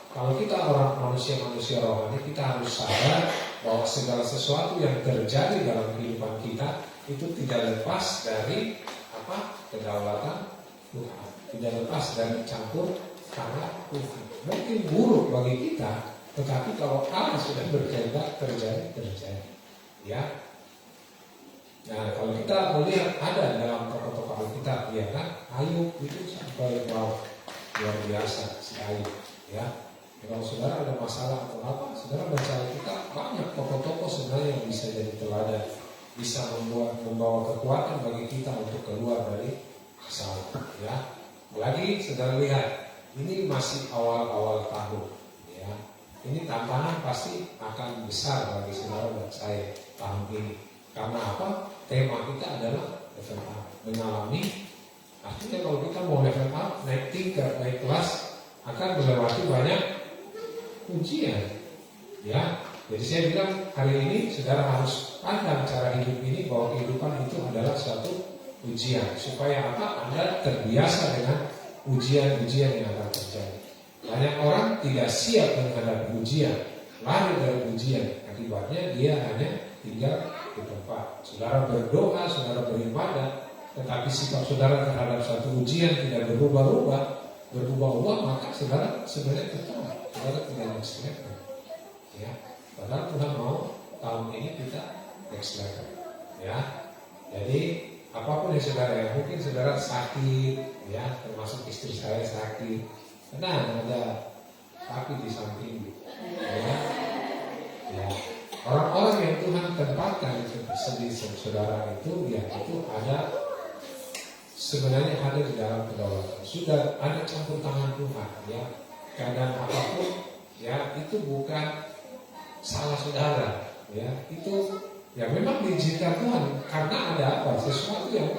Kalau kita orang manusia rohani, kita harus sadar bahwa segala sesuatu yang terjadi dalam kehidupan kita itu tidak lepas dari apa? Kedaulatan Tuhan, tidak lepas dari campur tangan Tuhan. Mungkin buruk bagi kita, tetapi kalau Allah sudah berkehendak terjadi. Ya. Nah, kalau kita melihat ada dalam tokoh-tokoh Alkitab, ya kan, Ayub itu sampai bawah luar biasa si Ayub, ya. Kalau saudara ada masalah atau apa, saudara baca Alkitab, banyak tokoh-tokoh sebenarnya yang bisa jadi teladan. bisa membawa kekuatan bagi kita untuk keluar dari masalah, ya. Lagi saudara lihat, ini masih awal-awal tahun, ya. Ini tantangan pasti akan besar bagi saudara dan saya tahun ini. Karena apa? Tema kita adalah level up, mengalami. Artinya kalau kita mau level up, naik tingkat, naik kelas, akan melewati banyak ujian, ya. Jadi saya bilang hari ini saudara harus pandang cara hidup ini bahwa kehidupan itu adalah suatu ujian. Supaya apa? Anda terbiasa dengan ujian-ujian yang akan terjadi. Banyak orang tidak siap menghadapi ujian, lari dari ujian. Akibatnya dia hanya tinggal di tempat. Saudara berdoa, saudara beribadah, tetapi sikap saudara terhadap suatu ujian tidak berubah-ubah, maka saudara sebenarnya tetap saudara tidak next level, ya. Padahal Tuhan mau tahun ini kita next level, ya. Jadi apapun yang saudara, ya, mungkin saudara sakit, ya, termasuk istri saya sakit, karena ada tapi di samping, ya. Ya. Orang-orang yang Tuhan tempatkan di saudara itu, ya, itu ada sebenarnya ada di dalam kedaulatan. Sudah ada campur tangan Tuhan, ya. Keadaan apapun, ya, itu bukan salah saudara, ya. Itu ya memang diizinkan Tuhan karena ada apa? Sesuatu yang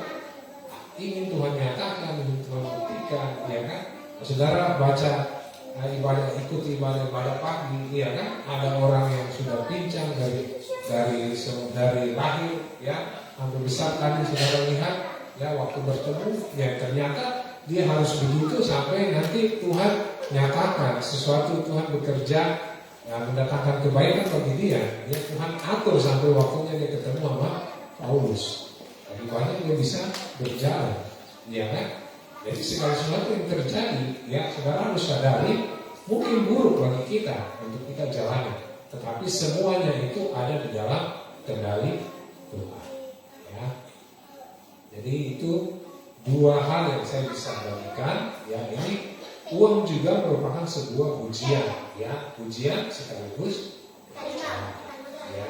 ingin Tuhan nyatakan, ingin Tuhan buktikan, ya kan? Saudara baca ikut ibadah pagi, ya kan? Ada orang yang sudah pincang dari lahir, ya, sampai besar tadi saudara lihat, ya, waktu bertemu, ya ternyata dia harus begitu sampai nanti Tuhan nyatakan sesuatu, Tuhan bekerja, ya, mendatangkan kebaikan bagi dia. Ya, Tuhan atur sampai waktunya dia ketemu sama Paulus. Jadi banyak dia bisa berjalan, ya kan? Jadi segala sesuatu yang terjadi, ya, saudara harus sadari mungkin buruk bagi kita untuk kita jalani, tetapi semuanya itu ada di dalam kendali Tuhan, ya. Jadi itu dua hal yang saya bisa bagikan, ya. Ini uang juga merupakan sebuah ujian, ya, ujian sekaligus ya,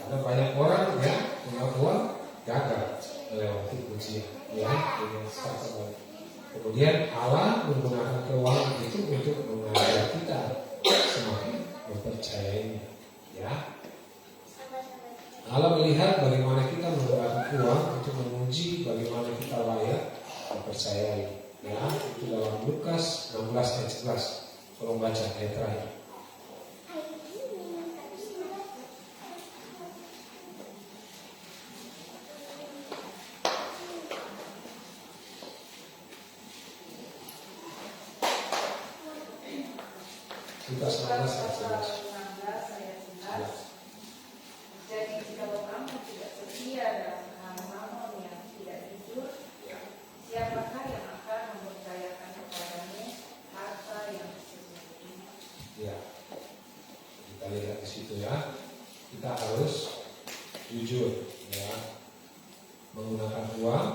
karena banyak orang, ya, punya uang gagal melewati ujian, ya, dengan kata. Kemudian Allah menggunakan keuangan itu untuk mengajar kita semakin mempercayainya, ya. Allah melihat bagaimana kita menggunakan uang untuk menguji bagaimana kita layak dipercayai. Ya, itu dalam Lukas 16 ayat 11. Tolong baca ayat terakhir. Lukas 16 ayat 11. Jadi jika kamu tidak setia dalam hal mamon yang tidak jujur, siapakah yang akan mempercayakan kepadamu harta yang sesungguhnya? Ya, kita lihat di situ, ya. Kita harus jujur, ya, menggunakan uang.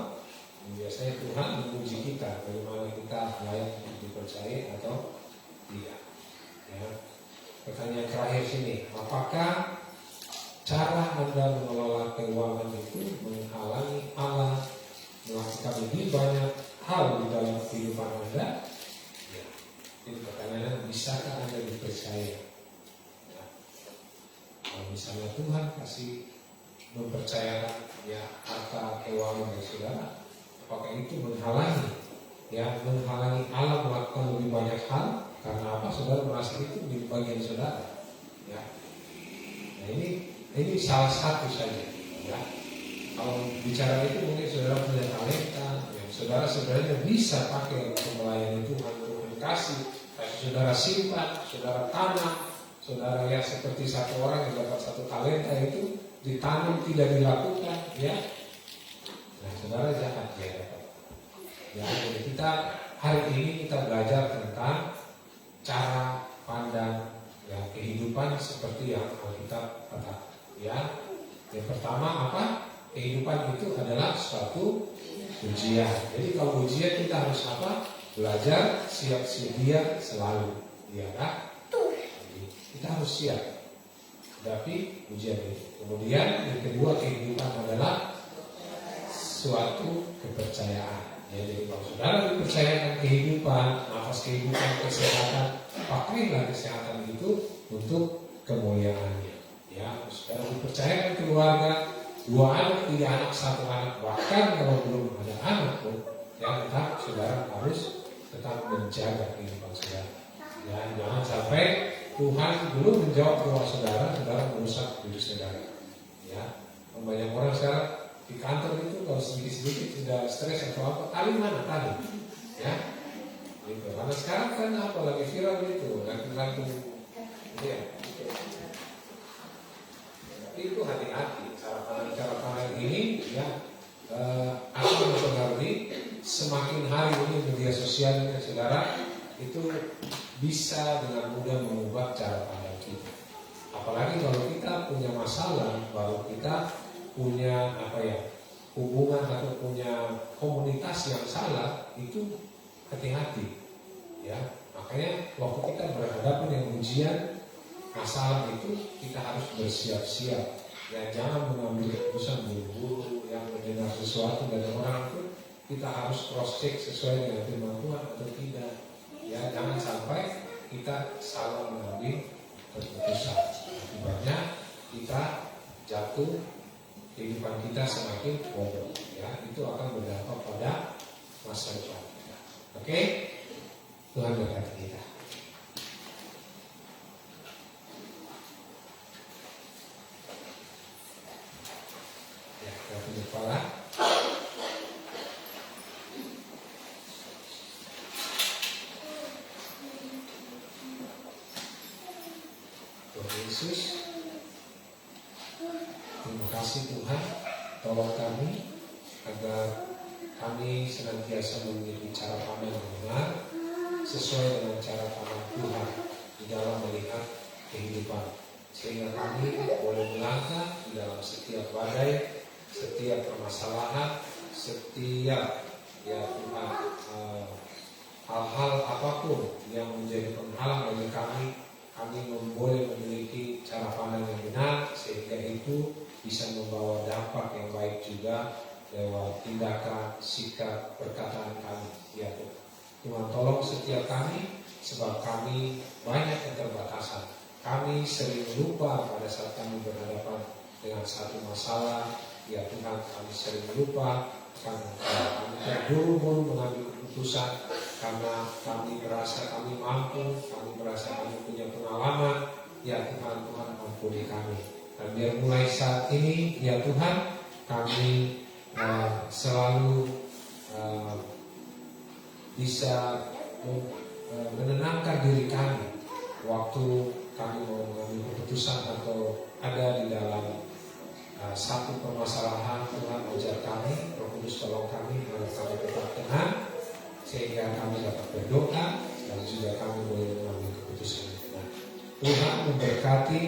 Biasanya Tuhan menguji kita bagaimana kita layak untuk dipercayai atau tidak. Ya. Pertanyaan terakhir sini, apakah cara Anda mengelola keuangan itu menghalangi Allah melakukan lebih banyak hal di dalam kehidupan Anda? Ya. Jadi pertanyaan, bisakah Anda dipercaya? Ya. Kalau misalnya Tuhan kasih mempercayakan, ya, harta keuangan dari saudara, apakah itu menghalangi, ya, menghalangi Allah melakukan lebih banyak hal? Karena apa? Saudara merasa itu di bagian saudara, ya. Nah, ini salah satu saja, ya. Kalau bicara itu mungkin saudara punya talenta yang saudara sebenarnya bisa pakai untuk melayani Tuhan, Tuhan kasih saudara simpan, saudara tanam, saudara lihat seperti satu orang yang dapat satu talenta itu ditanam tidak dilakukan, ya. Nah, saudara jangan dia dapat. Ya, jadi kita hari ini kita belajar tentang cara pandang, ya, kehidupan seperti yang Alkitab katakan, ya. Yang pertama apa? Kehidupan itu adalah suatu ujian. Jadi kalau ujian kita harus apa? Belajar siap sedia selalu, ya kan? Jadi, kita harus siap. hadapi ujian ini. Kemudian yang kedua, kehidupan adalah suatu kepercayaan. Ya, jadi kalau saudara dipercayakan kehidupan, nafas kehidupan, kesehatan, pakailah kesehatan itu untuk kemuliaannya. Ya, saudara dipercayakan keluarga, 2 anak, 3 anak, 1 anak, bahkan kalau belum ada anak pun, ya tetap saudara harus tetap menjaga kehidupan saudara. Ya, jangan sampai Tuhan belum menjawab doa saudara, saudara merusak diri saudara. Ya, banyak orang sekarang di kantor itu kalau sedikit-sedikit sudah stres atau apa, tali mana tali? Ya, gitu. Karena sekarang kan apa lagi viral itu, lagu-lagu, ya. Itu hati-hati cara pandang ini, ya, akan mempengaruhi. Semakin hari ini media sosialnya saudara itu bisa dengan mudah mengubah cara pandang kita. Apalagi kalau kita punya masalah, baru kita punya hubungan atau punya komunitas yang salah, itu hati-hati. Ya, makanya waktu kita berhadapan dengan ujian masalah itu kita harus bersiap-siap. Ya, jangan mengambil keputusan buru-buru yang mendengar sesuatu dari orang itu kita harus cross check sesuai dengan firman Tuhan atau tidak. Ya, jangan sampai kita salah mengambil keputusan. Akibatnya kita jatuh, kehidupan kita semakin bodoh. Ya, itu akan berdampak pada masa depan kita. Oke? Tuhan berkati kita. Ya, kita tunduk kepala. Tuhan Yesus, terima kasih Tuhan, tolong kami agar kami senantiasa memiliki cara pandang yang benar sesuai dengan cara pandang Tuhan di dalam melihat kehidupan, sehingga kami boleh melangkah di dalam setiap badai, setiap permasalahan, setiap Tuhan hal-hal apapun yang menjadi penghalang bagi kami boleh memiliki cara pandang yang benar, sehingga itu bisa membawa dampak yang baik juga lewat tindakan, sikap, perkataan kami. Ya Tuhan, Tuhan tolong setiap kami, sebab kami banyak keterbatasan. Kami sering lupa pada saat kami berhadapan dengan satu masalah. Ya Tuhan, kami sering lupa karena kami terburu-buru mengambil keputusan karena kami merasa kami mampu, kami merasa kami punya pengalaman. Ya Tuhan, Tuhan ampuni kami. Dan biar mulai saat ini, ya Tuhan, kami selalu bisa menenangkan diri kami waktu kami mau mengambil keputusan atau ada di dalam satu permasalahan. Tuhan ajar kami, Roh Kudus tolong kami agar kami tetap tenang, sehingga kami dapat berdoa dan juga kami boleh mengambil keputusan yang benar. Tuhan memberkati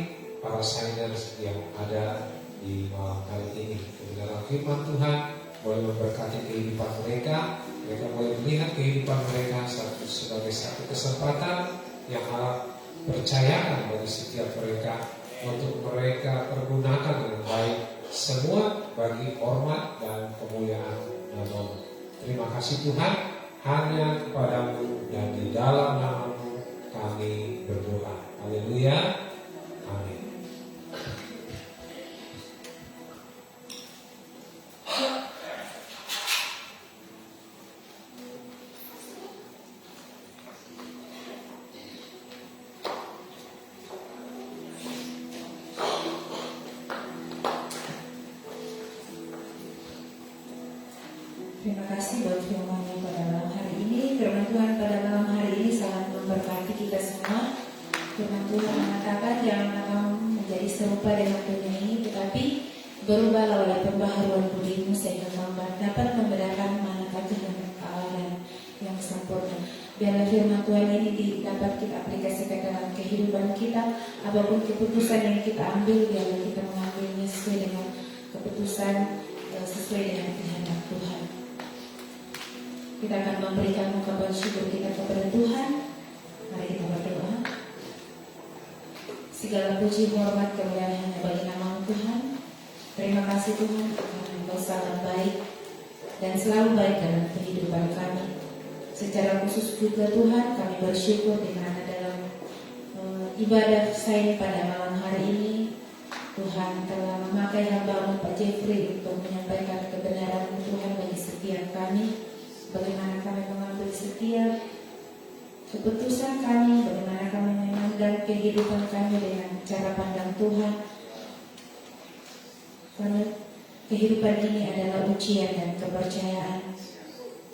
para sainers yang ada di malam hari ini. Dalam firman Tuhan boleh memberkati kehidupan mereka. Mereka boleh melihat kehidupan mereka sebagai satu kesempatan yang harap percayakan bagi setiap mereka, untuk mereka pergunakan dengan baik semua bagi hormat dan kemuliaan nama-Mu. Terima kasih Tuhan, hanya kepadamu dan di dalam nama-Mu kami berdoa. Haleluya. Amin. Terima kasih buat firman-Nya pada malam hari ini. Firman Tuhan pada malam hari ini sangat memberkati kita semua. Firman Tuhan mengatakan janganlah kamu menjadi serupa dengan dunia ini, tetapi berubahlah oleh pembaharuan budimu sehingga kamu dapat membedakan manakah kehendak Allah yang sempurna. Biarlah firman Tuhan ini dapat kita aplikasikan dalam kehidupan kita. Apapun keputusan yang kita ambil, biarlah kita mengambilnya sesuai dengan keputusan sesuai dengan kehendak Tuhan. Kita akan memberikan ungkapan syukur kita kepada Tuhan. Mari kita berdoa. Segala puji hormat kemuliaan hanya bagi nama Tuhan. Terima kasih Tuhan karena Engkau sangat baik dan selalu baik dalam kehidupan kami. Secara khusus juga Tuhan kami bersyukur di mana dalam ibadah saya pada malam hari ini Tuhan telah memakai hamba-Mu Pak Jeffrey untuk menyampaikan kebenaran Tuhan bagi setiap kami. Bagaimana kami mengambil setiap keputusan kami, bagaimana kami memandang kehidupan kami dengan cara pandang Tuhan. Karena kehidupan ini adalah ujian dan kepercayaan.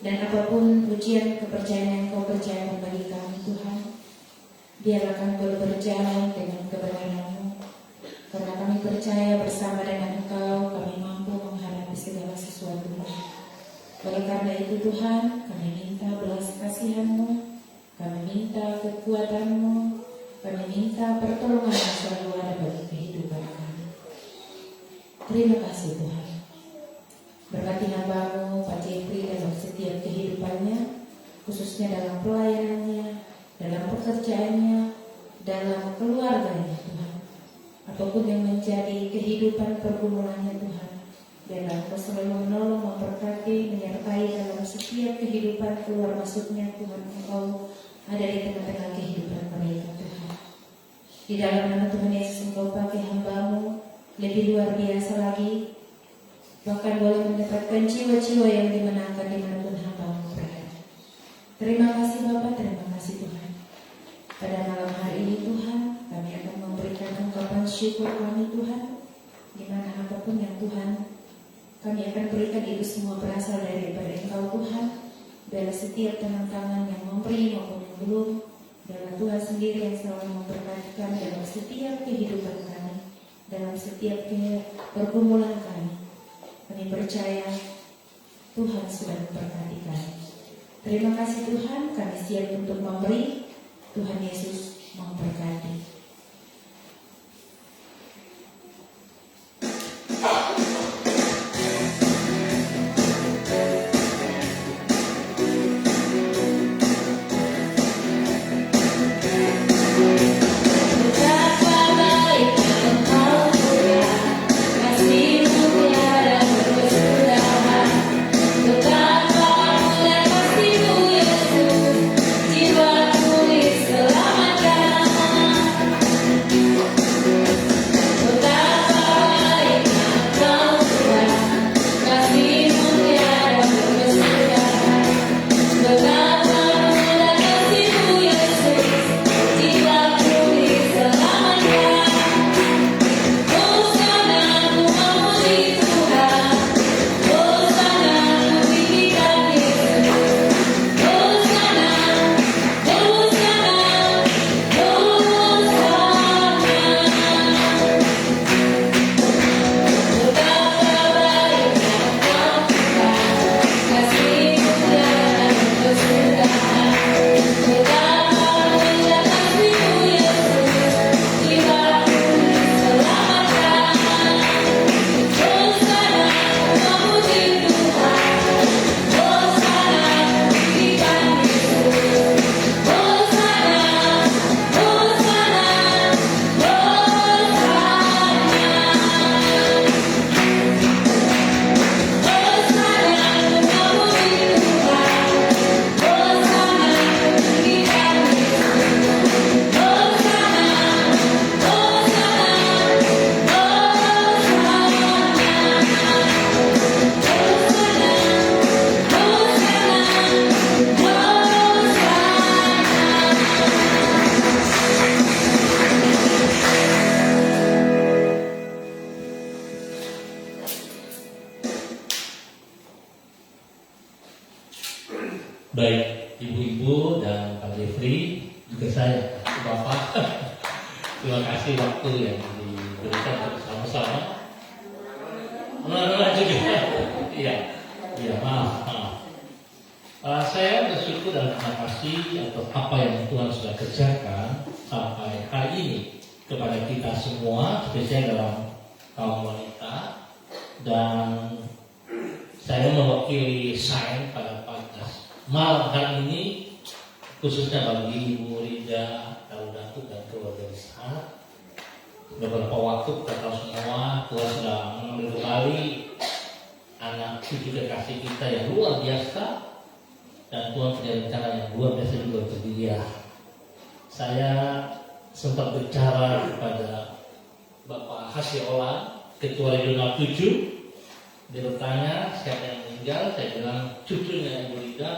Dan apapun ujian kepercayaan yang Kau percayakan bagi kami Tuhan, biarlah kami boleh berjalan dengan kebenaran-Mu. Karena kami percaya bersama dengan Engkau, kami mampu menghadapi segala sesuatu. Oleh karena itu Tuhan, kami minta belas kasihan-Mu, kami minta kekuatan-Mu, kami minta pertolongan yang selalu ada bagi kehidupan kami. Terima kasih Tuhan. Berkati hamba-Mu Pak Jeffrey dalam setiap kehidupannya, khususnya dalam pelayanannya, dalam pekerjaannya, dalam keluarganya Tuhan. Apapun yang menjadi kehidupan pergumulannya Tuhan, biarlah Engkau selalu menolong, memberkati, menyertai dalam setiap kehidupan keluar masuknya Tuhan. Engkau ada di tengah-tengah kehidupan mereka Tuhan. Di dalam nama Tuhan Yesus Engkau pakai hamba-Mu lebih luar biasa lagi, bahkan boleh mendapatkan jiwa-jiwa yang dimenangkan di mana pun hamba-Mu berada. Terima kasih Bapa, terima kasih Tuhan. Pada malam hari ini Tuhan, kami akan memberikan ungkapan syukur kami Tuhan, di mana apapun yang Tuhan kami akan berikan itu semua berasal daripada Engkau Tuhan. Biarlah setiap tangan-tangan yang memberi maupun yang belum, biarlah Tuhan sendiri yang selalu memberkati kami dalam setiap kehidupan kami, dalam setiap pergumulan kami. Kami percaya Tuhan sudah memberkati kami. Terima kasih Tuhan, kami siap untuk memberi. Tuhan Yesus memberkati. Baik ibu-ibu dan Pak Jeffrey, juga saya, Bapak. Terima kasih waktu yang diberikan bersama-sama. Menurut juga, iya, maaf. Saya bersyukur dan terima kasih atas apa yang Tuhan sudah kerjakan sampai hari ini kepada kita semua, spesial dalam kaum wanita. Dan saya mewakili saya pada malam hari ini, khususnya bagi Ibu Rida, Daud Datuk dan keluarga besar, beberapa waktu kita tahu semua Tuhan sedang mengambil kembali anak cucu kekasih kita yang luar biasa, dan Tuhan punya rencana yang luar biasa juga untuk dia. Saya sempat bicara kepada Bapak Hasiolan, Ketua Regional 7. Dia bertanya siapa yang meninggal, saya bilang cucunya Ibu Rida.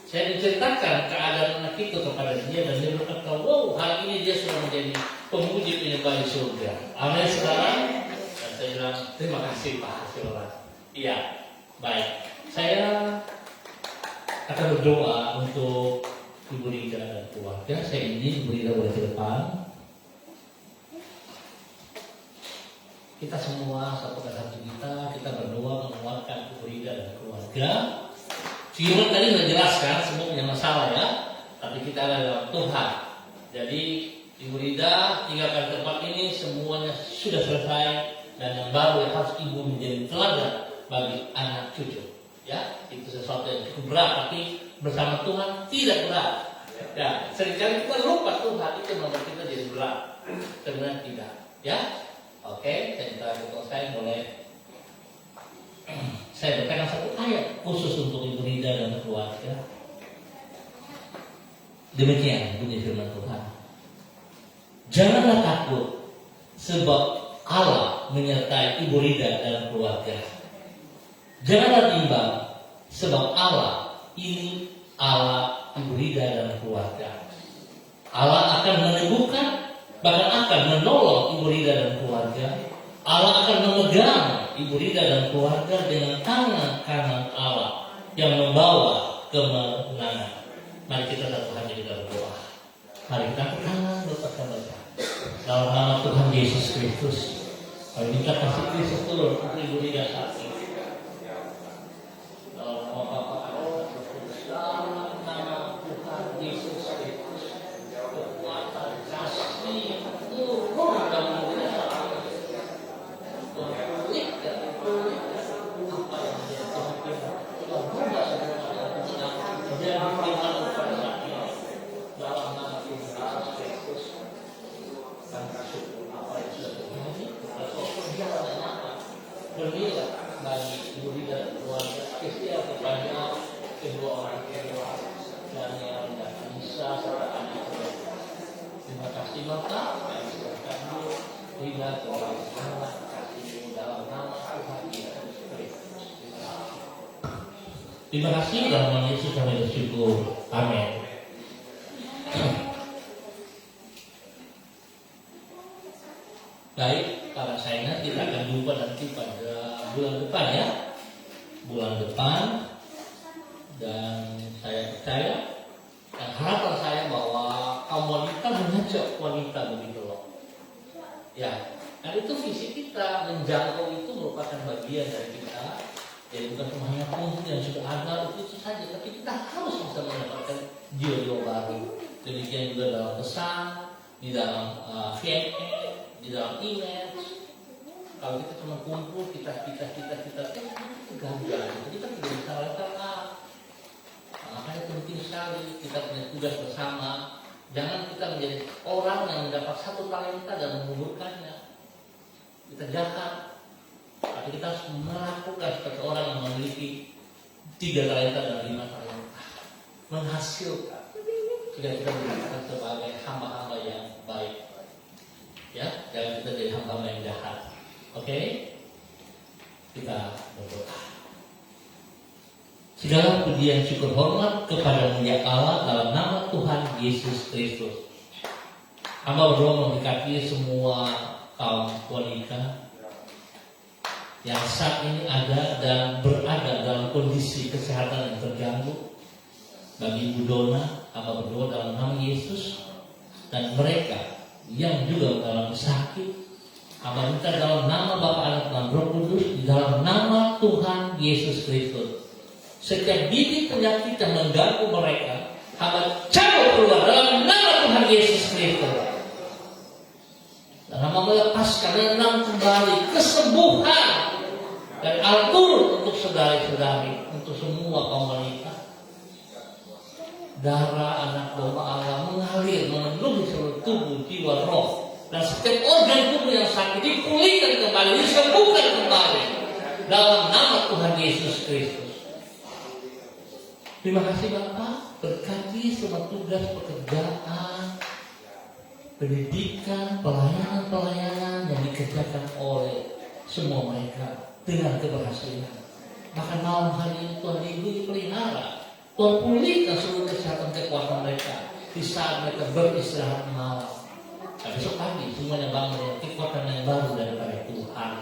Saya menceritakan keadaan anak itu kepada dia, dan dia berkata, wow, hari ini dia sudah menjadi pemuji penyembah di surga. Amin, saudara. Dan saya bilang, terima kasih Pak Hasiolan. Iya, baik. Saya akan berdoa untuk Ibu Rida dan keluarga. Saya ingin Ibu Rida boleh ke depan. Kita semua satu hati kita berdoa menguatkan Ibu Rida dan keluarga. Firman tadi sudah jelaskan semua punya masalah ya, tapi kita ada dalam Tuhan. Jadi Ibu Rida tinggalkan tempat ini semuanya sudah selesai, dan yang baru yang harus ibu menjadi teladan bagi anak cucu. Ya, itu sesuatu yang cukup berat, tapi bersama Tuhan tidak berat. Ya, seringkali kita lupa Tuhan itu membuat kita jadi berat. Sebenarnya tidak. Ya, oke. Saya minta saya boleh. Saya berpegang satu ayat khusus untuk Ibu Rida dan keluarga. Demikian bunyi firman Tuhan. Janganlah takut, sebab Allah menyertai Ibu Rida dan keluarga. Janganlah bimbang, sebab Allah ini Allah Ibu Rida dan keluarga. Allah akan meneguhkan, bahkan akan menolong Ibu Rida dan keluarga. Allah akan memegang Ibu Rida dan keluarga dengan tangan kanan Allah yang membawa kemenangan. Mari kita satu hati kita berdoa. Mari kita berdoa, baca. Dalam nama Tuhan Yesus Kristus, kami minta kasih Kristus turun untuk Ibu Rida saat ini. Dalam nama Bapa, Anak, dan Roh Kudus. Dalam nama Tuhan Yesus Kristus, kekuatan kasih turun dalam Ibu Rida saat ini. Berilah bagi Ibu Rida dan keluarga istilah kepada kedua orang tua Daniel dan Anissa serta anak-anak. Terima kasih Bapak, kami serahkan Ibu Rida keluarga kasih dalam nama Tuhan Yesus Kristus. Terima kasih dalam nama Yesus kami bersyukur. Amin. Baik, para saingan kita akan jumpa nanti pada bulan depan ya. Bulan depan, dan saya percaya dan harapan saya bahwa kaum wanita mengajak wanita begitu loh. Ya, dan itu visi kita menjangkau itu merupakan bagian dari kita. Jadi bukan cuma hanya kumpul yang sudah ada itu saja, tapi kita harus bisa mendapatkan jiwa-jiwa baru. Demikian juga dalam pesan, di dalam VNA, di dalam image. Kalau kita cuma kumpul kita itu gagal. Kita tidak bisa letak. Makanya penting sekali kita punya tugas bersama. Jangan kita menjadi orang yang mendapat satu talenta dan menguburkannya. Kita jahat. Tapi kita harus melakukan seperti orang yang memiliki 3 talenta dan 5 talenta, menghasilkan sehingga kita dikatakan sebagai hamba-hamba yang baik. Ya, jangan kita jadi hamba yang jahat. Oke? Kita berdoa. Segala pujian syukur hormat kepada mulia Allah dalam nama Tuhan Yesus Kristus. Hamba berdoa memberkati semua kaum wanita yang saat ini ada dan berada dalam kondisi kesehatan yang terganggu. Bagi Ibu Dona, hamba berdoa dalam nama Yesus, dan mereka yang juga mengalami sakit, hamba minta dalam nama Bapa, Anak, dan Roh Kudus, di dalam nama Tuhan Yesus Kristus, setiap bibit penyakit yang mengganggu mereka, hamba cabut keluar dalam nama Tuhan Yesus Kristus. Dan hamba melepaskan renang kembali kesembuhan dan al-turun untuk saudari-saudari, untuk semua kaum wanita. Darah anak domba Allah mengalir memenuhi seluruh tubuh, jiwa, roh Dan setiap organ tubuh yang sakit dipulihkan kembali, disembuhkan kembali dalam nama Tuhan Yesus Kristus. Terima kasih Bapak, berkati semua tugas pekerjaan, pendidikan, pelayanan-pelayanan yang dikerjakan oleh semua mereka dengan keberhasilan. Bahkan malam hari ini Tuhan lindungi, pelihara, Tuhan pulihkan seluruh kesehatan kekuatan mereka di saat mereka beristirahat malam. Dan besok pagi semuanya bangun dengan kekuatan yang baru daripada Tuhan.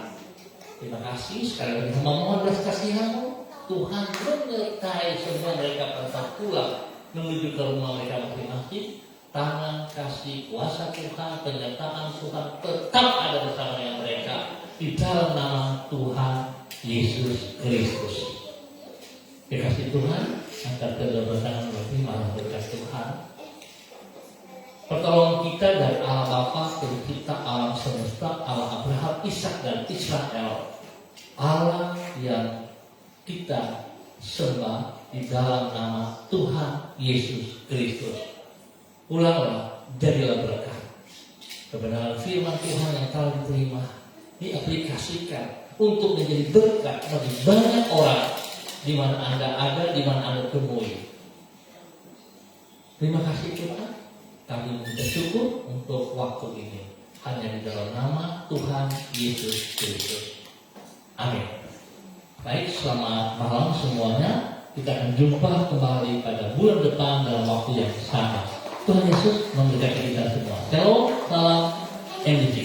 Terima kasih sekali lagi. Hamba mohon belas kasihan-Mu, Tuhan menyertai semua mereka pada saat pulang menuju ke rumah mereka masing-masing. Tangan kasih kuasa Tuhan, penyertaan Tuhan tetap ada bersama dengan mereka di dalam nama Tuhan Yesus Kristus. Terima kasih Tuhan atas kedua tangan berarti malam berkat Tuhan. Pertolongan kita dari Allah Bapa, pencipta alam semesta, Allah Abraham, Ishak dan Israel, Allah yang kita sembah di dalam nama Tuhan Yesus Kristus. Ulanglah, jadilah berkat. Kebenaran firman Tuhan yang telah diterima diaplikasikan untuk menjadi berkat bagi banyak orang di mana Anda ada, di mana Anda temui. Terima kasih Tuhan. Kami bersyukur untuk waktu ini hanya di dalam nama Tuhan Yesus Kristus. Amin. Baik, selamat malam semuanya. Kita akan jumpa kembali pada bulan depan dalam waktu yang sama. Tuhan Yesus memberkati kita semua. Shalom, salam, NDG.